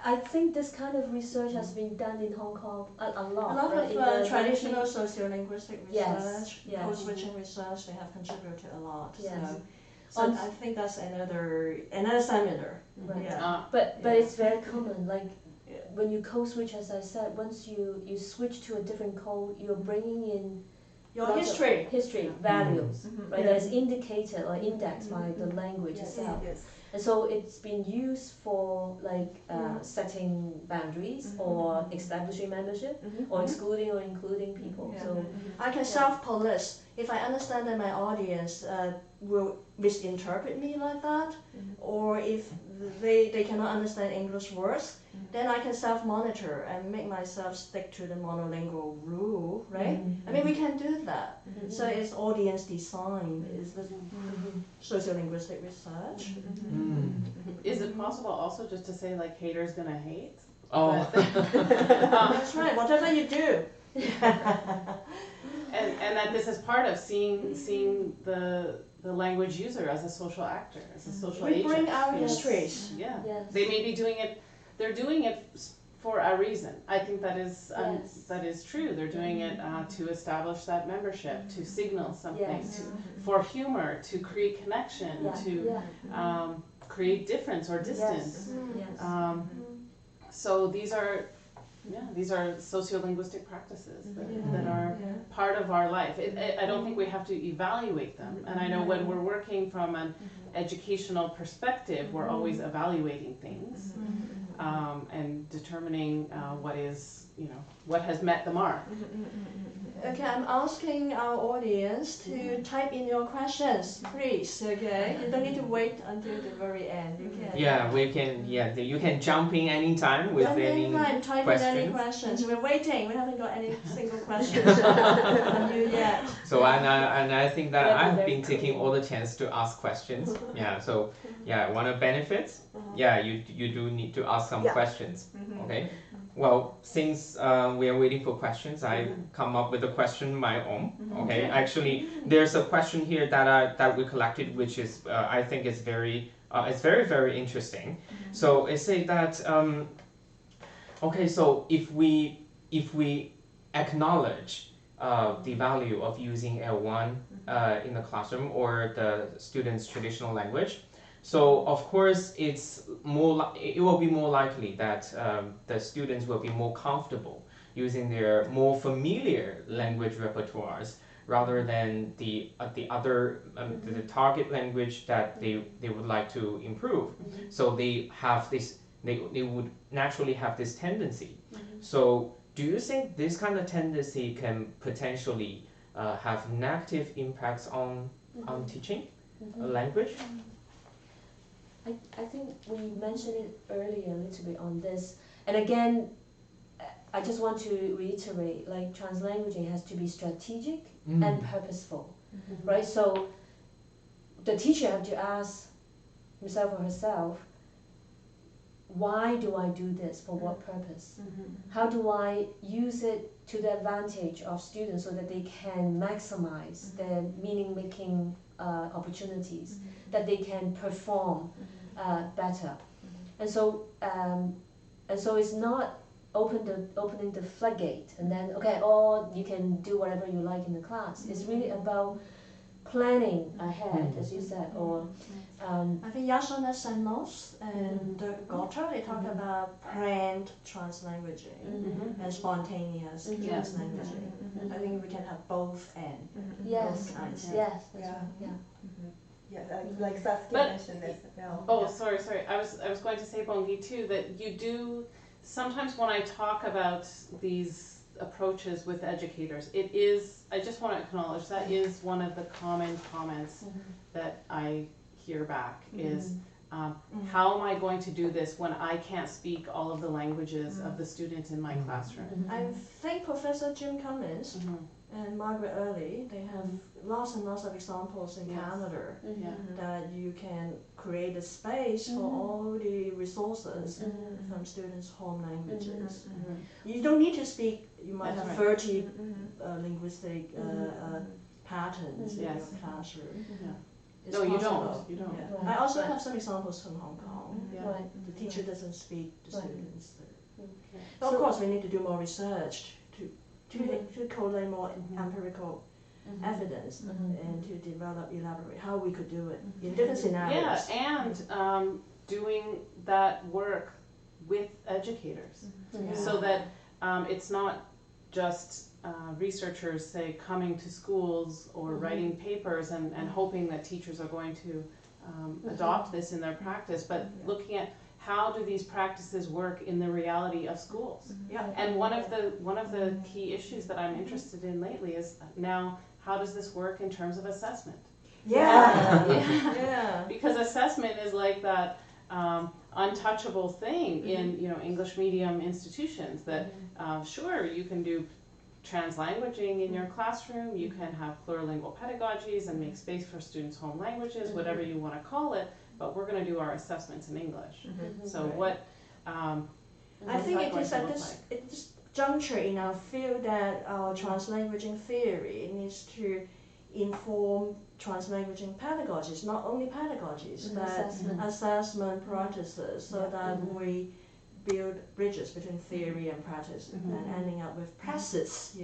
S5: I think this kind of research has been done in Hong Kong a lot.
S3: A lot
S5: right?
S3: of traditional sociolinguistic
S5: Yes,
S3: research,
S5: yes.
S3: code-switching research, they have contributed a lot.
S5: Yes.
S3: So I think that's another seminar.
S5: Right.
S3: Yeah.
S5: But it's very common. Like when you code switch, as I said, once you switch to a different code, you're bringing in
S3: Your
S5: lots
S3: history.
S5: of history values, right? That is indicated or indexed by the language itself.
S4: Yes.
S5: And so it's been used for like setting boundaries or establishing membership or excluding or including people.
S3: Yeah.
S5: So
S3: I can self-police. If I understand that my audience will misinterpret me like that, or if they cannot understand English words, then I can self-monitor and make myself stick to the monolingual rule, right? I mean, we can do that. So it's audience design, is the sociolinguistic research.
S2: Is it possible also just to say like haters gonna hate?
S1: Oh.
S3: That's right, whatever you do.
S2: And that this is part of seeing the language user as a social actor, as a social
S3: We
S2: agent.
S3: bring our
S2: Yes.
S3: histories.
S2: Yeah.
S5: Yes.
S2: They may be doing it. They're doing it for a reason. I think that is that is true. They're doing it to establish that membership, to signal something, for humor, to create connection, to create difference or distance. So these are sociolinguistic practices that are part of our life. I don't think we have to evaluate them. And I know when we're working from an educational perspective, we're always evaluating things and determining what has met the mark.
S3: Okay, I'm asking our audience to type in your questions, please. Okay, you don't need to wait until the very end. You can.
S1: Yeah, we can. Yeah, you can jump in anytime with any
S3: type
S1: questions.
S3: in any questions. We're waiting. We haven't got any single questions from you yet.
S1: So and I think that I've been taking all the chance to ask questions. Yeah. So one of benefits. Yeah, you do need to ask some questions. Okay. Well, since we are waiting for questions, I come up with a question my own. Okay. Actually, there's a question here that we collected, which is I think is very very interesting. So it says that okay, so if we acknowledge the value of using L1 in the classroom or the student's traditional language, so of course it will be more likely that the students will be more comfortable using their more familiar language repertoires rather than the other the target language that they would like to improve. So they have this, they would naturally have this tendency. So do you think this kind of tendency can potentially have negative impacts on teaching a language?
S5: I think we mentioned it earlier a little bit on this, and again, I just want to reiterate, like translanguaging has to be strategic and purposeful, right? So the teacher have to ask himself or herself, why do I do this? For what purpose? How do I use it to the advantage of students so that they can maximize their meaning-making opportunities, that they can perform better? And so it's not opening the floodgate and then you can do whatever you like in the class. It's really about planning ahead, as you said, or
S3: I think Yasona Senmos and Gotter, they talk about planned translanguaging and spontaneous translanguaging. I think we can have both and both kinds.
S5: Yes, that's right. Yeah.
S4: Yeah, like Saskia mentioned this.
S2: Sorry. I was going to say, Bongi, too, that you do sometimes when I talk about these approaches with educators, it is, I just want to acknowledge that is one of the common comments that I hear back is, how am I going to do this when I can't speak all of the languages of the students in my classroom?
S3: I think Professor Jim Cummins and Margaret Early, they have lots and lots of examples in Canada that you can create a space for all the resources from students' home languages. You don't need to speak, you might have 30 linguistic patterns in your classroom. It's
S2: No, you
S3: possible.
S2: don't.
S3: I also have some examples from Hong Kong.
S5: Right.
S3: The teacher doesn't speak the students.
S5: Okay.
S3: Of course, we need to do more research to collate more empirical evidence and to elaborate how we could do it in different scenarios.
S2: Yeah, and doing that work with educators so that it's not just researchers, say, coming to schools or writing papers and hoping that teachers are going to adopt this in their practice, but looking at how do these practices work in the reality of schools. And one of the key issues that I'm interested in lately is now, how does this work in terms of assessment? Because assessment is like that untouchable thing in English medium institutions that sure, you can do translanguaging in your classroom, you can have plurilingual pedagogies and make space for students' home languages, whatever you want to call it, but we're going to do our assessments in English. So what
S3: I think it is at this juncture in our field that our translanguaging theory needs to inform translanguaging pedagogies, not only pedagogies, but assessment practices, so that we build bridges between theory and practice and ending up with practice.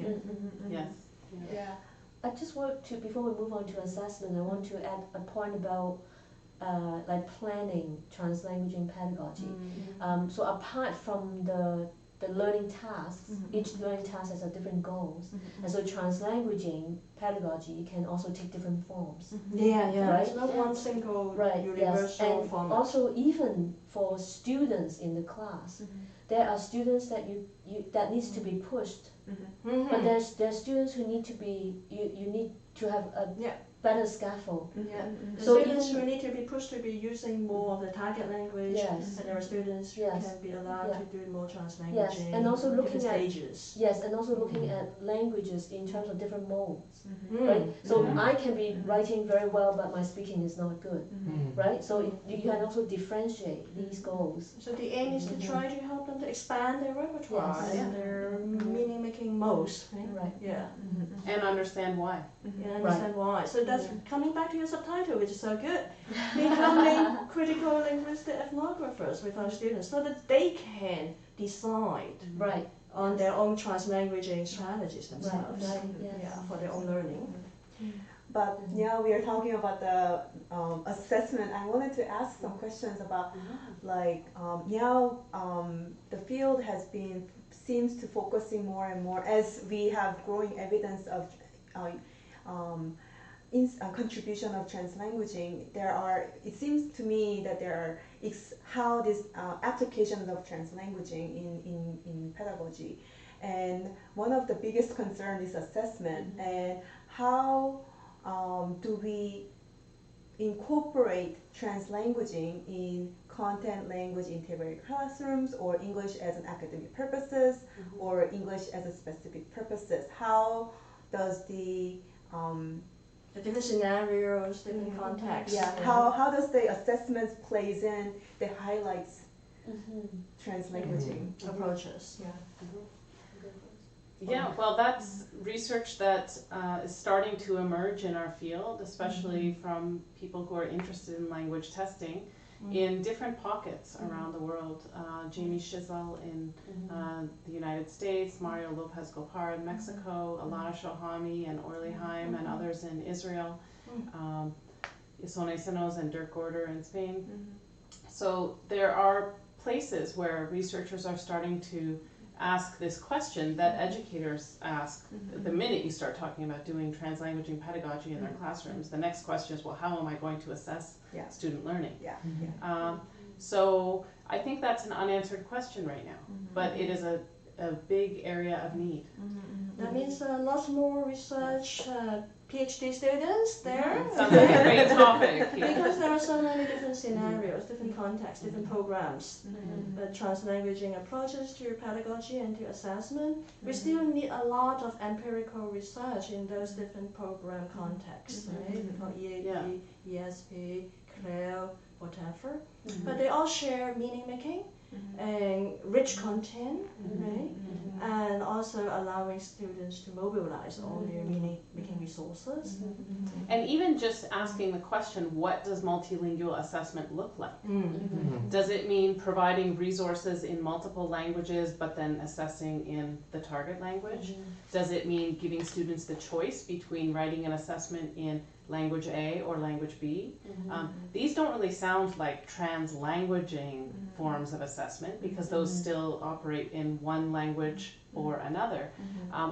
S5: I just want to, before we move on to assessment, I want to add a point about like planning translanguaging pedagogy. So apart from the learning tasks, each learning task has a different goals, and so translanguaging pedagogy can also take different forms.
S3: Right? It's not one single universal
S5: and
S3: format.
S5: also even for students in the class, there are students that that needs to be pushed, but there's students who need to be you need to have a better scaffold.
S3: So students who need to be pushed to be using more of the target language, and there are students who can be allowed to do more translanguaging.
S5: And also looking at
S3: stages.
S5: and also looking at languages in terms of different modes, right? So I can be writing very well, but my speaking is not good, right? So you can also differentiate these goals.
S3: So the aim is to try to help them to expand their repertoire and their meaning-making modes.
S5: Right.
S2: and understand why.
S3: Understand why. So that's coming back to your subtitle, which is so good. Becoming critical linguistic ethnographers with our students, so that they can decide on their own translanguaging strategies themselves. For their own learning.
S4: But now we are talking about the assessment. I wanted to ask some questions about, like, now the field seems to focusing more and more as we have growing evidence of contribution of translanguaging, it seems to me that there are how this applications of translanguaging in pedagogy. And one of the biggest concerns is assessment, and how do we incorporate translanguaging in content language integrated classrooms, or English as an academic purposes, or English as a specific purposes? How does the
S3: different scenarios, different contexts.
S4: Yeah. How does the assessments plays in that highlights translanguaging
S3: approaches?
S4: Yeah.
S2: Yeah, well, that's research that is starting to emerge in our field, especially from people who are interested in language testing in different pockets around the world. Jamie Shizel in the United States, Mario Lopez Gopar in Mexico, Alana Shohami and Orly Haim and others in Israel, Isone Senos and Dirk Gorder in Spain. So there are places where researchers are starting to ask this question that educators ask the minute you start talking about doing translanguaging pedagogy in their classrooms. The next question is, well, how am I going to assess student learning? So I think that's an unanswered question right now, but it is a big area of need.
S3: That means lots more research, PhD students there.
S2: Sounds like a great topic.
S3: Because there are so many different scenarios, different contexts, different programs. Translanguaging approaches to pedagogy and to assessment. We still need a lot of empirical research in those different program contexts, right? We call EAP, ESP, CLEO, whatever. But they all share meaning making and rich content, right? And also allowing students to mobilize all their meaning-making resources.
S2: And even just asking the question, what does multilingual assessment look like? Does it mean providing resources in multiple languages but then assessing in the target language? Does it mean giving students the choice between writing an assessment in language A or language B? These don't really sound like translanguaging forms of assessment, because those still operate in one language or another.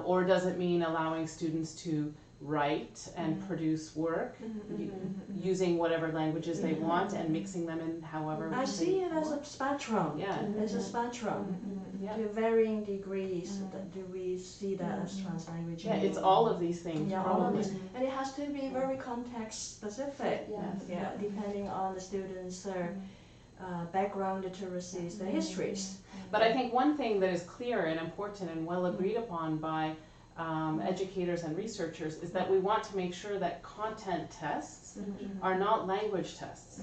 S2: Or does it mean allowing students to write and produce work using whatever languages they want and mixing them in however
S3: I see it as a spectrum. It's a spectrum. To varying degrees, do we see that as translanguaging?
S2: Yeah, it's all of these things, probably.
S3: And it has to be very context specific. Depending on the students' background, literacies, their histories.
S2: But I think one thing that is clear and important and well agreed upon by educators and researchers is that we want to make sure that content tests are not language tests.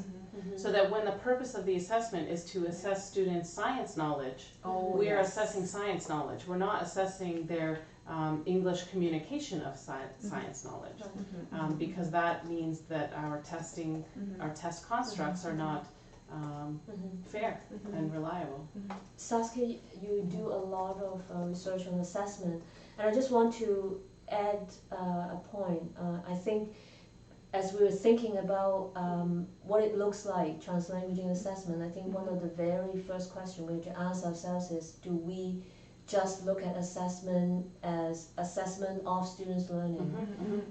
S2: So that when the purpose of the assessment is to assess students' science knowledge, we are assessing science knowledge. We're not assessing their English communication of science knowledge, because that means that our testing, our test constructs are not fair and reliable.
S5: Saskia, you do a lot of research on assessment, and I just want to add a point. I think as we were thinking about what it looks like, translanguaging assessment, I think one of the very first questions we have to ask ourselves is, do we just look at assessment as assessment of students' learning?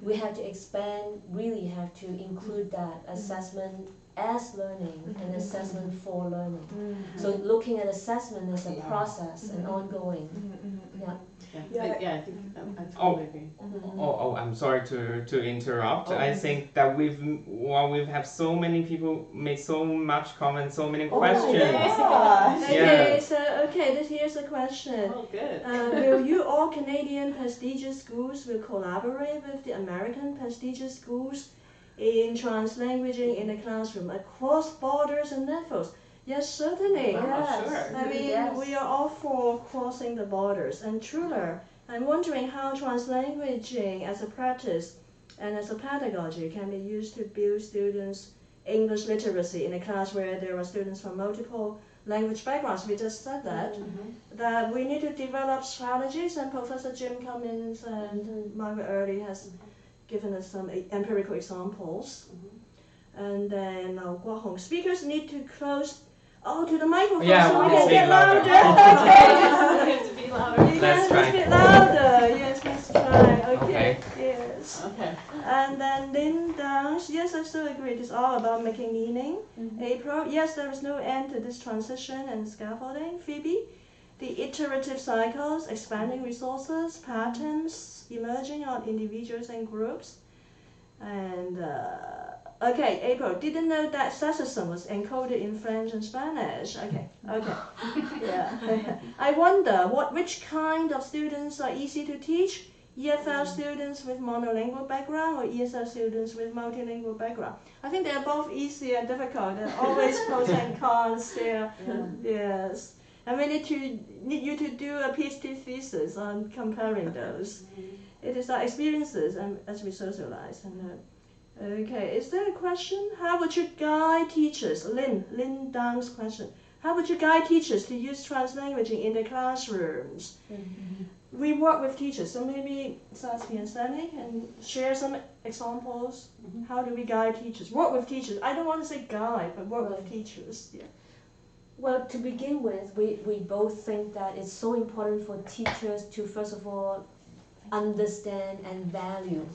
S5: We have to expand, really have to include that assessment as learning and assessment for learning. So looking at assessment as a process and ongoing.
S2: I think I totally agree.
S1: I'm sorry to interrupt. I think that we've have so many people make so much comments, so many questions. Here's a question.
S2: Good.
S3: Will you all Canadian prestigious schools will collaborate with the American prestigious schools in translanguaging in the classroom across borders and levels? Yes, certainly.
S2: Sure.
S3: I mean, we are all for crossing the borders. And truly, I'm wondering how translanguaging as a practice and as a pedagogy can be used to build students' English literacy in a class where there are students from multiple language backgrounds. We just said that we need to develop strategies, and Professor Jim Cummins and Margaret Early has given us some empirical examples. And then Guahong, speakers need to close to the microphone so we can get louder.
S2: We have to be louder.
S3: Let's try. Yes, let's try. Okay. Yes. Yes.
S2: Okay.
S3: And then Lynn Downs, yes, I still agree. It's all about making meaning. April, yes, there is no end to this transition and scaffolding. Phoebe, the iterative cycles, expanding resources, patterns emerging on individuals and groups. And okay, April, didn't know that sexism was encoded in French and Spanish. Okay. Yeah. I wonder which kind of students are easy to teach? EFL students with monolingual background or ESL students with multilingual background? I think they're both easy and difficult. There are always pros and cons there. Yes. And we need you to do a PhD thesis on comparing those. It is our experiences and as we socialize. Okay, is there a question? How would you guide teachers? Lynn Dang's question. How would you guide teachers to use translanguaging in their classrooms? We work with teachers, so maybe Saskia and Stanley can share some examples. How do we guide teachers? Work with teachers. I don't want to say guide, but work with teachers. Yeah.
S5: Well, to begin with, we both think that it's so important for teachers to, first of all, understand and value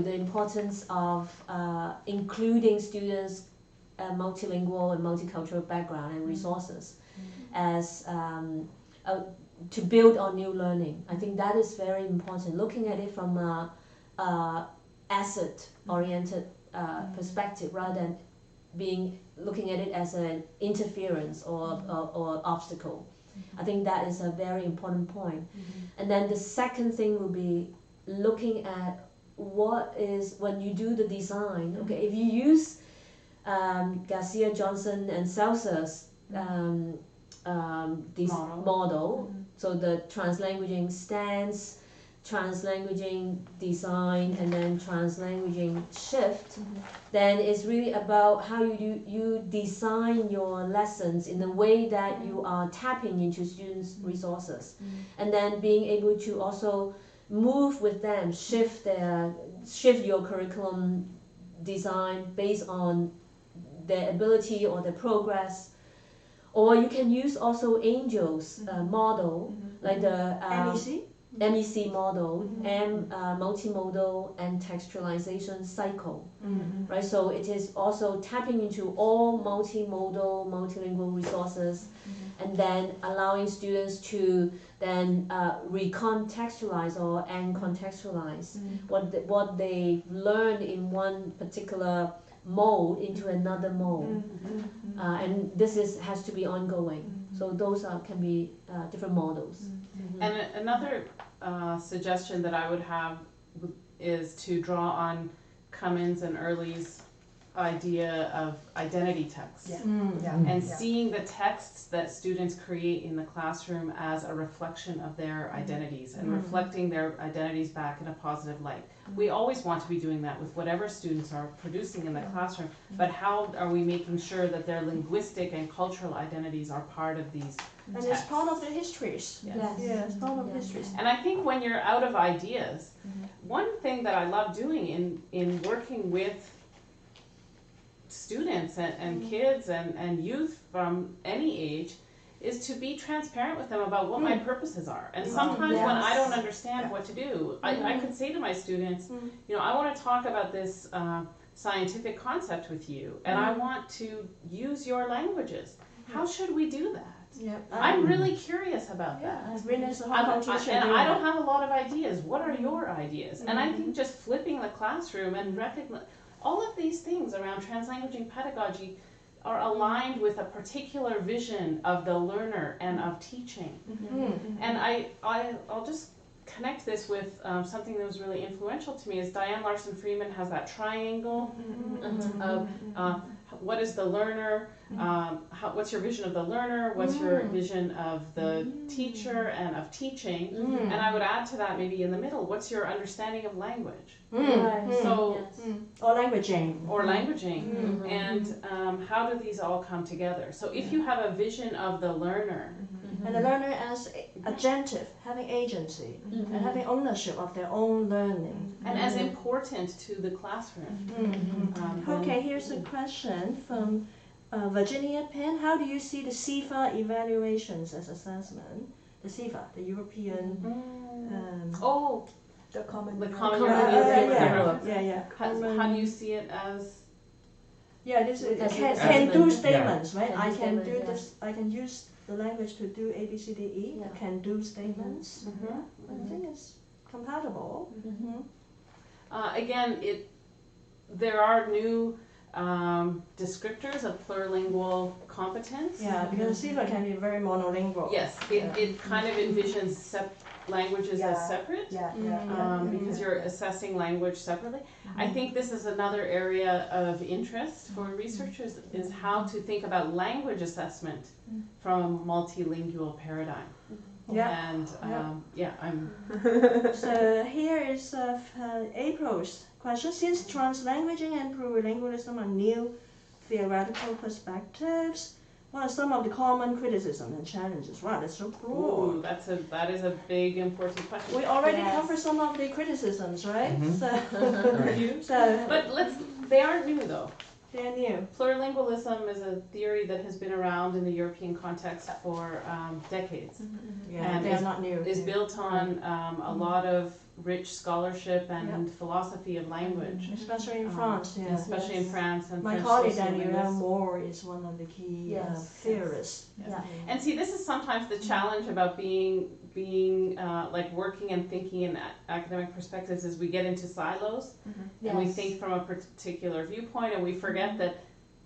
S5: the importance of including students' multilingual and multicultural background and resources as to build on new learning. I think that is very important. Looking at it from a asset-oriented perspective rather than looking at it as an interference or obstacle. I think that is a very important point. And then the second thing will be looking at what is, when you do the design, okay, if you use Garcia, Johnson and Seltzer's model, so the translanguaging stance, translanguaging design, and then translanguaging shift, then it's really about how you design your lessons in a way that you are tapping into students' resources, and then being able to also move with them, shift your curriculum design based on their ability or their progress. Or you can use also Angel's model, like the MEC model, and multimodal and textualization cycle, right? So it is also tapping into all multimodal, multilingual resources, and then allowing students to then recontextualize and contextualize what they learned in one particular mode into another mode, and this has to be ongoing. So those can be different models.
S2: And another suggestion that I would have is to draw on Cummins and Early's idea of identity text, and seeing the texts that students create in the classroom as a reflection of their identities and reflecting their identities back in a positive light. We always want to be doing that with whatever students are producing in the classroom, but how are we making sure that their linguistic and cultural identities are part of these
S3: and it's part of the histories.
S5: Yes.
S3: It's part of histories.
S2: And I think when you're out of ideas, one thing that I love doing in working with students and kids and youth from any age is to be transparent with them about what my purposes are. And sometimes when I don't understand what to do, I could say to my students, I want to talk about this scientific concept with you, and I want to use your languages. How should we do that? I'm really curious about that.
S3: And
S2: I don't have a lot of ideas. What are your ideas? And I think just flipping the classroom and recognize all of these things around translanguaging pedagogy are aligned with a particular vision of the learner and of teaching. And I'll just connect this with something that was really influential to me is Diane Larson Freeman has that triangle of what is the learner, what's your vision of the learner, what's your vision of the teacher and of teaching, and I would add to that maybe in the middle, what's your understanding of language? So,
S3: or languaging.
S2: And how do these all come together? So if you have a vision of the learner,
S3: and the learner as agentive, having agency, and having ownership of their own learning.
S2: And as important to the classroom.
S3: Okay, here's a question from Virginia Penn. How do you see the CEFR evaluations as assessment? the CEFR, the European.
S2: Oh,
S4: The common.
S2: the common
S3: Yeah,
S2: European
S3: yeah,
S2: framework.
S3: yeah.
S2: How do you see it as?
S3: Yeah, this is
S5: As
S3: can do
S5: assessment.
S3: statements, right?
S5: Can
S3: I
S5: do
S3: can
S5: statement,
S3: do
S5: yeah.
S3: this. I can use the language to do A, B, C, D, E.
S5: Yeah.
S3: Can do statements.
S2: Mhm.
S3: I think it's compatible.
S2: Again, there are new descriptors of plurilingual competence.
S3: Yeah, because CEFR can be very monolingual.
S2: Yes, it kind of envisions languages as
S4: Yeah.
S2: separate.
S4: Yeah.
S2: Because you're assessing language separately. I think this is another area of interest for researchers is how to think about language assessment from a multilingual paradigm.
S3: Yeah.
S2: And I'm
S3: So here is April's question. Since translanguaging and plurilingualism are new theoretical perspectives, what are some of the common criticisms and challenges? Wow, that's so broad.
S2: ooh, that is a big important question.
S3: We already
S5: Yes.
S3: covered some of the criticisms, right?
S1: Mhm.
S3: So
S2: But they aren't new though.
S3: they're new.
S2: Plurilingualism is a theory that has been around in the European context for decades.
S3: Yeah,
S2: And
S3: they're
S2: it's-
S3: not new.
S2: Is built on a lot of rich scholarship and philosophy of language,
S3: Especially in France, yeah.
S2: especially in
S5: Yes.
S2: France and
S3: My
S2: French
S3: colleague
S2: sociolinguists.
S3: Danielle Moore is one of the key
S5: Yes.
S3: theorists.
S5: Yeah.
S2: And see, this is sometimes the challenge about being like working and thinking in academic perspectives is we get into silos and we
S5: Yes.
S2: think from a particular viewpoint and we forget that,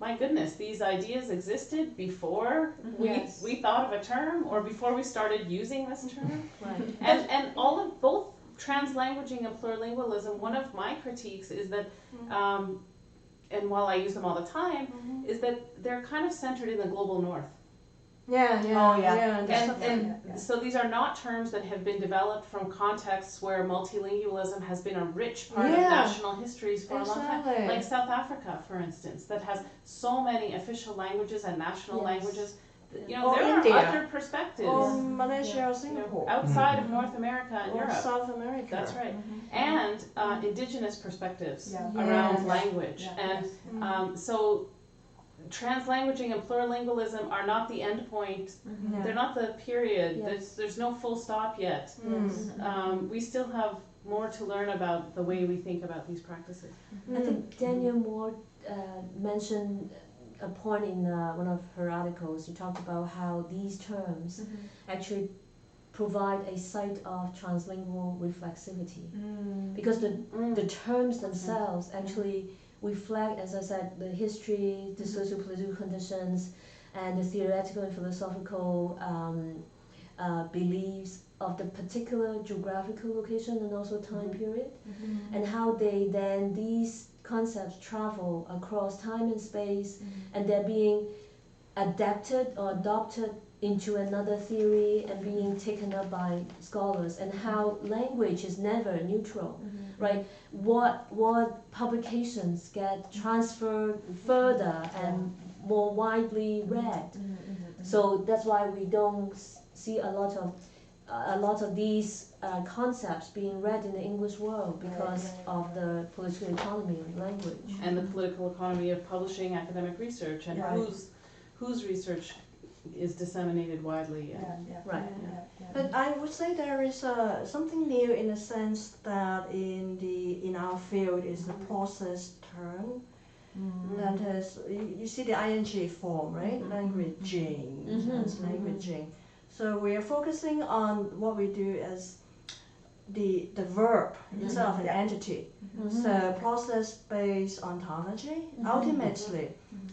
S2: my goodness, these ideas existed before
S5: Yes.
S2: we thought of a term or before we started using this term.
S5: Right.
S2: And all of both translanguaging and plurilingualism, one of my critiques is that, and while I use them all the time, is that they're kind of centered in the global north.
S3: Yeah,
S4: Oh, yeah.
S2: And so these are not terms that have been developed from contexts where multilingualism has been a rich part of national histories for a long time.
S3: Exactly.
S2: Like South Africa, for instance, that has so many official languages and national
S5: Yes.
S2: languages. You know,
S3: Or
S2: there
S3: India.
S2: are other perspectives
S3: Or Malaysia or
S2: you know,
S3: Singapore.
S2: outside of North America and
S3: Or
S2: Europe.
S3: South America.
S2: That's right. And indigenous perspectives
S4: Yeah.
S2: around
S3: Yes.
S2: language. And so translanguaging and plurilingualism are not the end point. They're not the period.
S5: Yes.
S2: There's no full stop yet.
S5: Yes.
S2: We still have more to learn about the way we think about these practices.
S5: I think Danielle Moore mentioned a point in one of her articles. She talked about how these terms actually provide a site of translingual reflexivity, because the terms themselves actually reflect, as I said, the history, the socio-political conditions, and the theoretical and philosophical beliefs of the particular geographical location and also time period, and how these concepts travel across time and space, and they're being adapted or adopted into another theory and being taken up by scholars, and how language is never neutral, right? What publications get transferred further and more widely read. So that's why we don't see a lot of these concepts being read in the English world because of the political economy of language.
S2: And the political economy of publishing academic research and whose research is disseminated widely.
S5: Right.
S3: But I would say there is something new in the sense that in our field is the process term. That is, you see the ing form, right? Languaging, translanguaging. So we are focusing on what we do as the verb itself, an entity. So process-based ontology. Ultimately,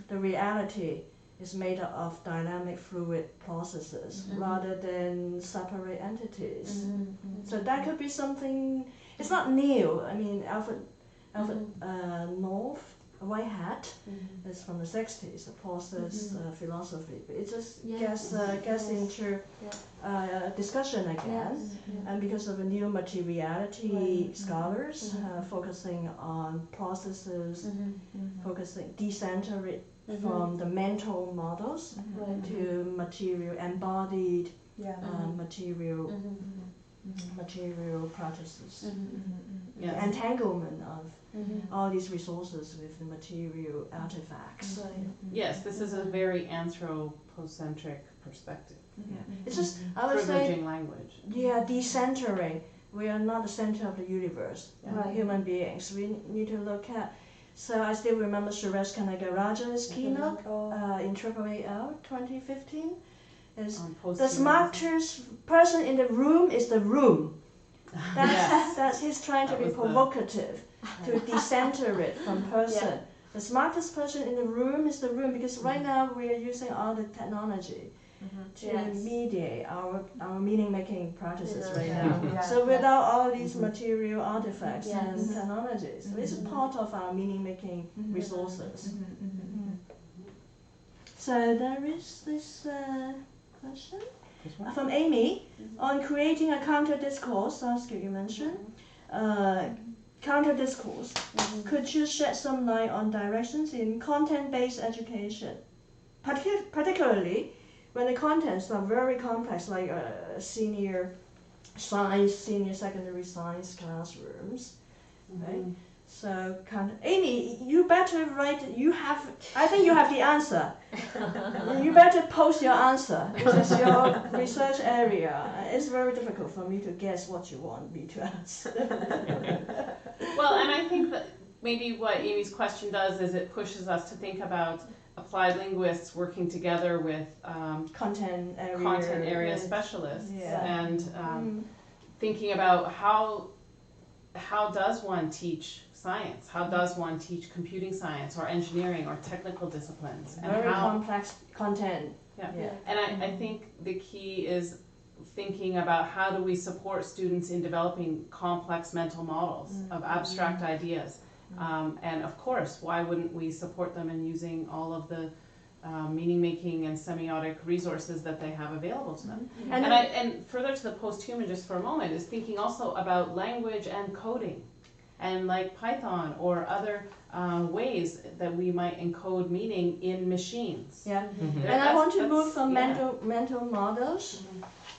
S3: the reality is made up of dynamic fluid processes rather than separate entities. So that could be something, it's not new. I mean, Alfred North, Whitehead, is from the 60s, the process philosophy. But it just gets into discussion again. And because of a new materiality, scholars focusing on processes, focusing, decenter it from the mental models to material, embodied material material practices.
S2: Yes.
S3: The entanglement of all these resources with the material artifacts.
S2: Yes, this is a very anthropocentric perspective.
S3: It's just, I would say,
S2: Privileging language.
S3: decentering. We are not the center of the universe.
S5: Right.
S3: Human beings. We need to look at. So I still remember Suresh Kanagarajan's keynote in AAAL 2015. Is the smartest person in the room is the room. That's he's trying to be provocative, to decenter it from person.
S5: Yeah.
S3: The smartest person in the room is the room, because right now we are using all the technology to mediate our meaning-making practices right now. So without all these material artifacts and technologies, so it's part of our meaning-making resources. So there is this question from Amy on creating a counter-discourse. Saskia, you mentioned counter-discourse. Could you shed some light on directions in content-based education, particularly when the contents are very complex, like senior secondary science classrooms, right? So, Amy, you better write. I think you have the answer. You better post your answer. This is your research area. It's very difficult for me to guess what you want me to answer.
S2: Well, and I think that maybe what Amy's question does is it pushes us to think about applied linguists working together with
S3: content
S2: area specialists and thinking about how does one teach science? How does one teach computing science or engineering or technical disciplines? And
S3: very complex content.
S2: And I think the key is thinking about how do we support students in developing complex mental models of abstract ideas. And of course, why wouldn't we support them in using all of the meaning-making and semiotic resources that they have available to them? And further to the post-human, just for a moment, is thinking also about language and coding, and like Python or other ways that we might encode meaning in machines.
S3: And I want to move from mental models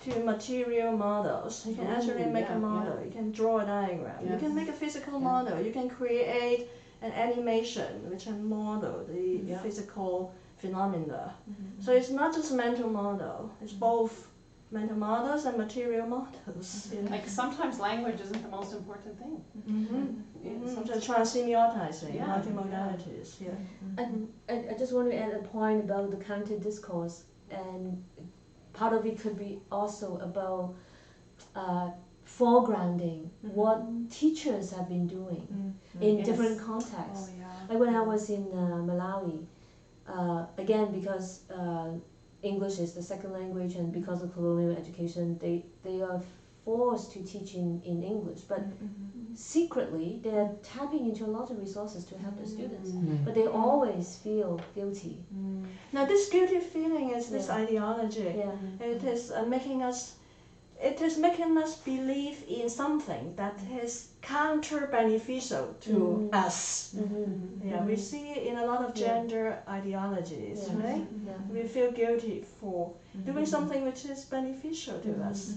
S3: to material models. You can actually make a model. You can draw a diagram. You can make a physical model. You can create an animation which can model the physical phenomena. So it's not just mental model. It's both mental models and material models.
S2: Like sometimes language isn't the most important thing.
S3: Sometimes trans-semiotizing, multimodalities.
S5: And I just want to add a point about the counter-discourse, and part of it could be also about foregrounding what teachers have been doing in different contexts. Like when I was in Malawi, again, because English is the second language, and because of colonial education, they are forced to teach in English, but secretly they are tapping into a lot of resources to help the students, but they always feel guilty.
S3: Now this guilty feeling is this ideology. It is making us believe in something that is counter-beneficial to us. We see it in a lot of gender ideologies, right? We feel guilty for doing something which is beneficial to us.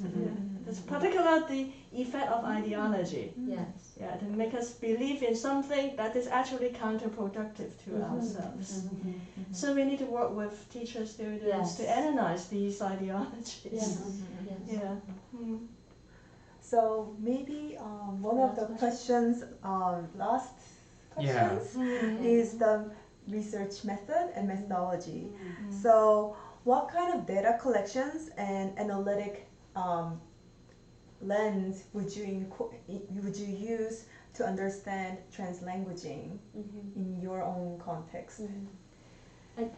S3: That's particularly the effect of ideology. To make us believe in something that is actually counterproductive to ourselves. So we need to work with teachers, students to analyze these ideologies.
S4: So maybe one of the questions, last questions, is the research method and methodology. So what kind of data collections and analytic lens would you use to understand translanguaging in your own context?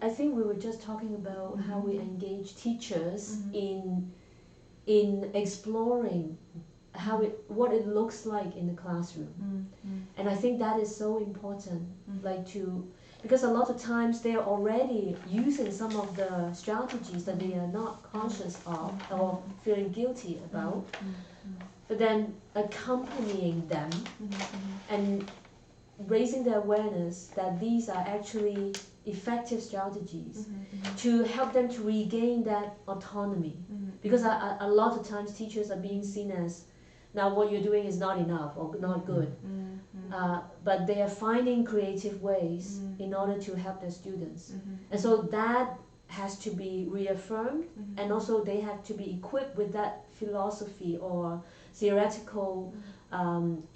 S5: I think we were just talking about how we engage teachers in exploring what it looks like in the classroom, and I think that is so important. Because a lot of times they are already using some of the strategies that they are not conscious of or feeling guilty about, but then accompanying them and raising the awareness that these are actually effective strategies to help them to regain that autonomy. Because a lot of times teachers are being seen as, now what you're doing is not enough or not good. But they are finding creative ways in order to help their students. And so that has to be reaffirmed, and also they have to be equipped with that philosophy or theoretical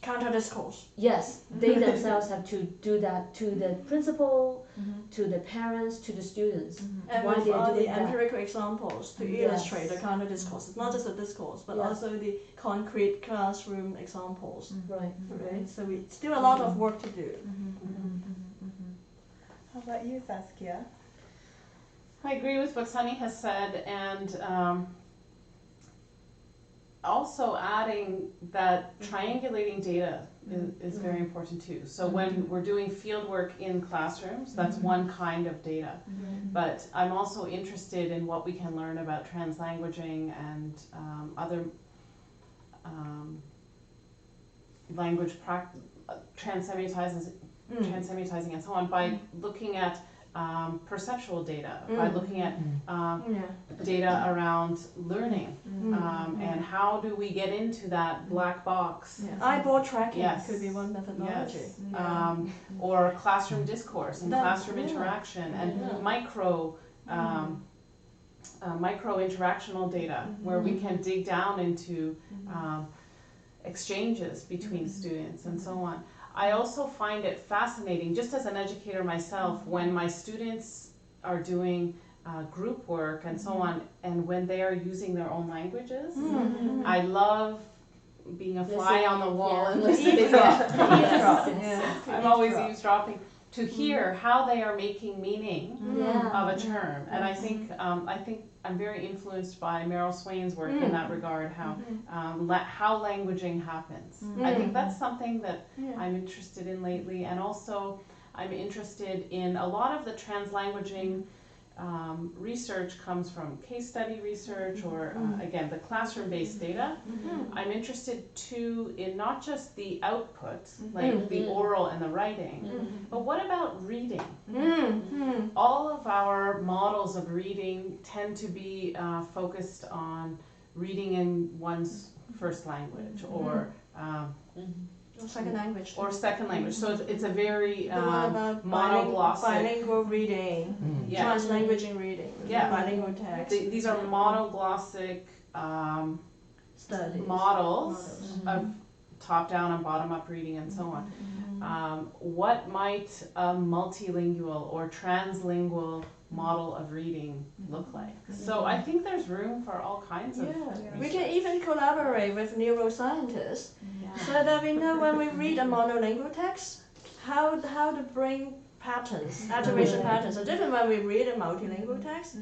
S3: Counter discourse.
S5: yes, they themselves have to do that to the principal, to the parents, to the students.
S3: And
S5: Why
S3: with
S5: they are
S3: all the
S5: doing that.
S3: empirical examples to
S5: Yes.
S3: illustrate the counter discourse. It's not just a discourse, but
S5: Yeah.
S3: also the concrete classroom examples.
S5: Right.
S3: Right? So we still a lot of work to do.
S4: How about you, Saskia?
S2: I agree with what Sunny has said, and also adding that triangulating data is very important too. So when we're doing field work in classrooms, that's one kind of data. But I'm also interested in what we can learn about translanguaging and other language trans-semiotizing and so on by looking at perceptual data, by looking at data around learning, and how do we get into that black box.
S3: Eyeball tracking
S2: Yes.
S3: could be one methodology.
S2: Yes, or classroom discourse and
S3: That-
S2: classroom
S3: yeah.
S2: interaction and
S3: Yeah.
S2: micro interactional data where we can dig down into exchanges between students and so on. I also find it fascinating, just as an educator myself, when my students are doing group work and so on, and when they are using their own languages. I love being a fly on the wall and listening.
S5: Yes.
S2: I'm always eavesdropping to hear how they are making meaning
S5: Yeah.
S2: of a term, and I think I'm very influenced by Meryl Swain's work in that regard. How languaging happens. I think that's something that I'm interested in lately, and also I'm interested in a lot of the translanguaging research comes from case study research or again the classroom-based data. I'm interested too in not just the output, like the oral and the writing, but what about reading? All of our models of reading tend to be focused on reading in one's first language or
S3: Second language.
S2: or second language. So it's a very
S3: The one about
S2: monoglossic.
S3: bilingual reading,
S2: Yeah.
S3: translanguaging reading,
S2: Yeah.
S3: bilingual text.
S2: These are monoglossic
S3: Studies.
S2: models of top-down and bottom-up reading and so on. What might a multilingual or translingual model of reading look like? So I think there's room for all kinds of
S3: We can even collaborate with neuroscientists so that we know when we read a monolingual text, how to bring patterns, attribution patterns. So different when we read a multilingual text,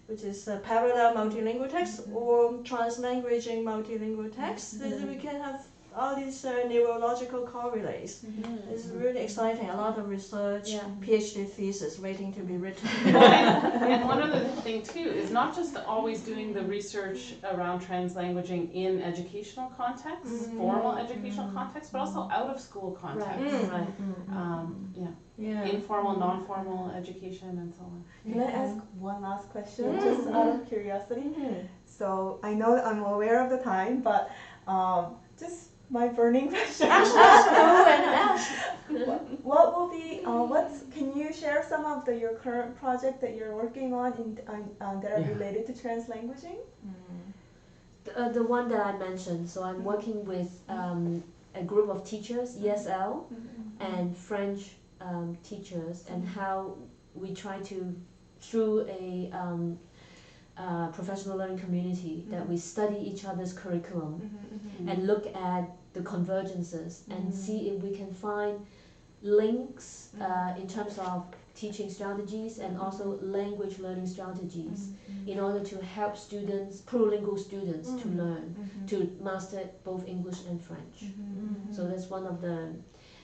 S3: which is a parallel multilingual text or translanguaging multilingual text, then we can have all these neurological correlates. It's really exciting. A lot of research, PhD thesis waiting to be written.
S2: And one other thing too is not just always doing the research around translanguaging in educational contexts, formal educational contexts, but also out of school contexts. Informal, non-formal education and so on.
S4: Can I ask one last question, just out of curiosity? So I know I'm aware of the time, but just my burning question. What will be? Can you share some of your current project that you're working on that are related to translanguaging?
S5: The one that I mentioned. So I'm working with a group of teachers, ESL, and French teachers, and how we try to, through a professional learning community, that we study each other's curriculum and look at the convergences and see if we can find links in terms of teaching strategies and also language learning strategies in order to help students, plural students, to learn, to master both English and French. So that's one of the,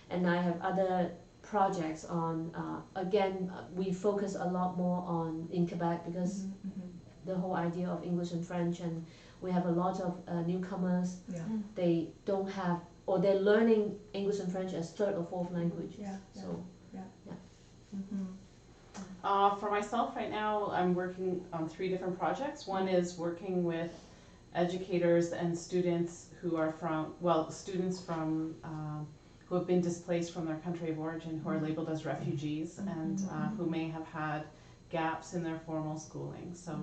S5: and I have other projects on, again, we focus a lot more on in Quebec because the whole idea of English and French, and we have a lot of newcomers. They don't have or they're learning English and French as third or fourth languages. So.
S2: For myself right now, I'm working on 3 different projects. One is working with educators and students who are students from who have been displaced from their country of origin, who are labeled as refugees, and who may have had gaps in their formal schooling. So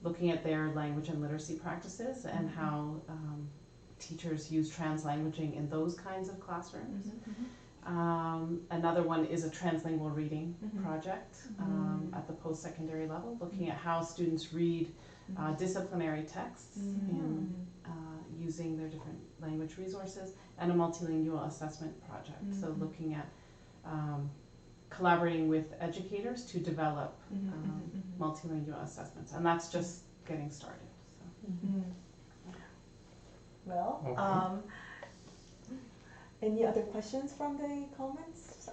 S2: looking at their language and literacy practices and how teachers use translanguaging in those kinds of classrooms. Another one is a translingual reading project at the post-secondary level, looking at how students read disciplinary texts in using their different language resources, and a multilingual assessment project. So looking at collaborating with educators to develop multilingual assessments, and that's just getting started. So.
S4: Well, any other questions from the comments?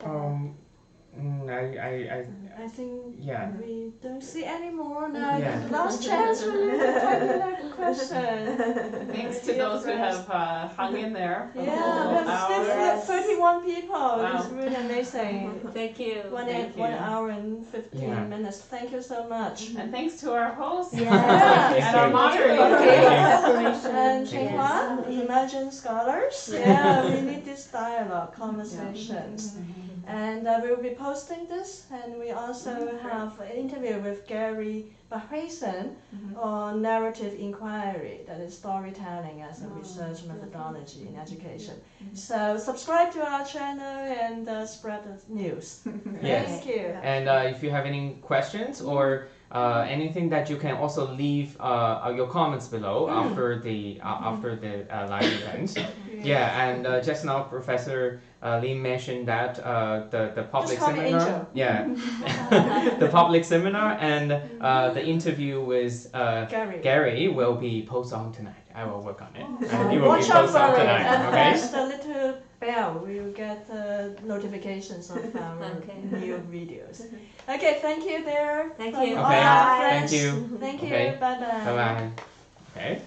S3: I think
S1: Yeah.
S3: we don't see any more now.
S1: Yeah.
S3: Last chance for you to type in a question.
S2: Thanks to those who have hung in there for the
S3: Yeah,
S2: whole
S3: we have
S2: hour.
S3: 31 people.
S2: Wow.
S3: It's really amazing.
S5: Thank you.
S2: Thank you.
S3: 1 hour and 15 minutes. Thank you so much.
S2: And thanks to our hosts
S3: Yeah.
S2: and our moderators.
S3: And Chinghua, Imagine Scholars. Yeah, we need this dialogue, conversations. And we'll be posting this, and we also have an interview with Gary Bahrason on narrative inquiry, that is storytelling as a research methodology in education. So subscribe to our channel and spread the news.
S1: Yes.
S3: Thank you.
S1: And if you have any questions or anything, that you can also leave your comments below after the live event. Yeah, and just now Professor Lim mentioned that the public seminar, the public seminar and the interview with Gary will be posted on tonight. I will work on it, and it will
S3: Watch
S1: be
S3: out
S1: posted
S3: for
S1: on
S3: it,
S1: tonight.
S3: and
S1: Okay.
S3: press the little bell. We will get notifications of our new videos. Okay, thank you there.
S5: Thank
S3: from
S5: you.
S3: all
S1: Okay,
S3: our
S1: thank
S3: friends.
S1: you.
S3: Thank you.
S1: Okay.
S3: Bye bye.
S1: Bye bye. Okay.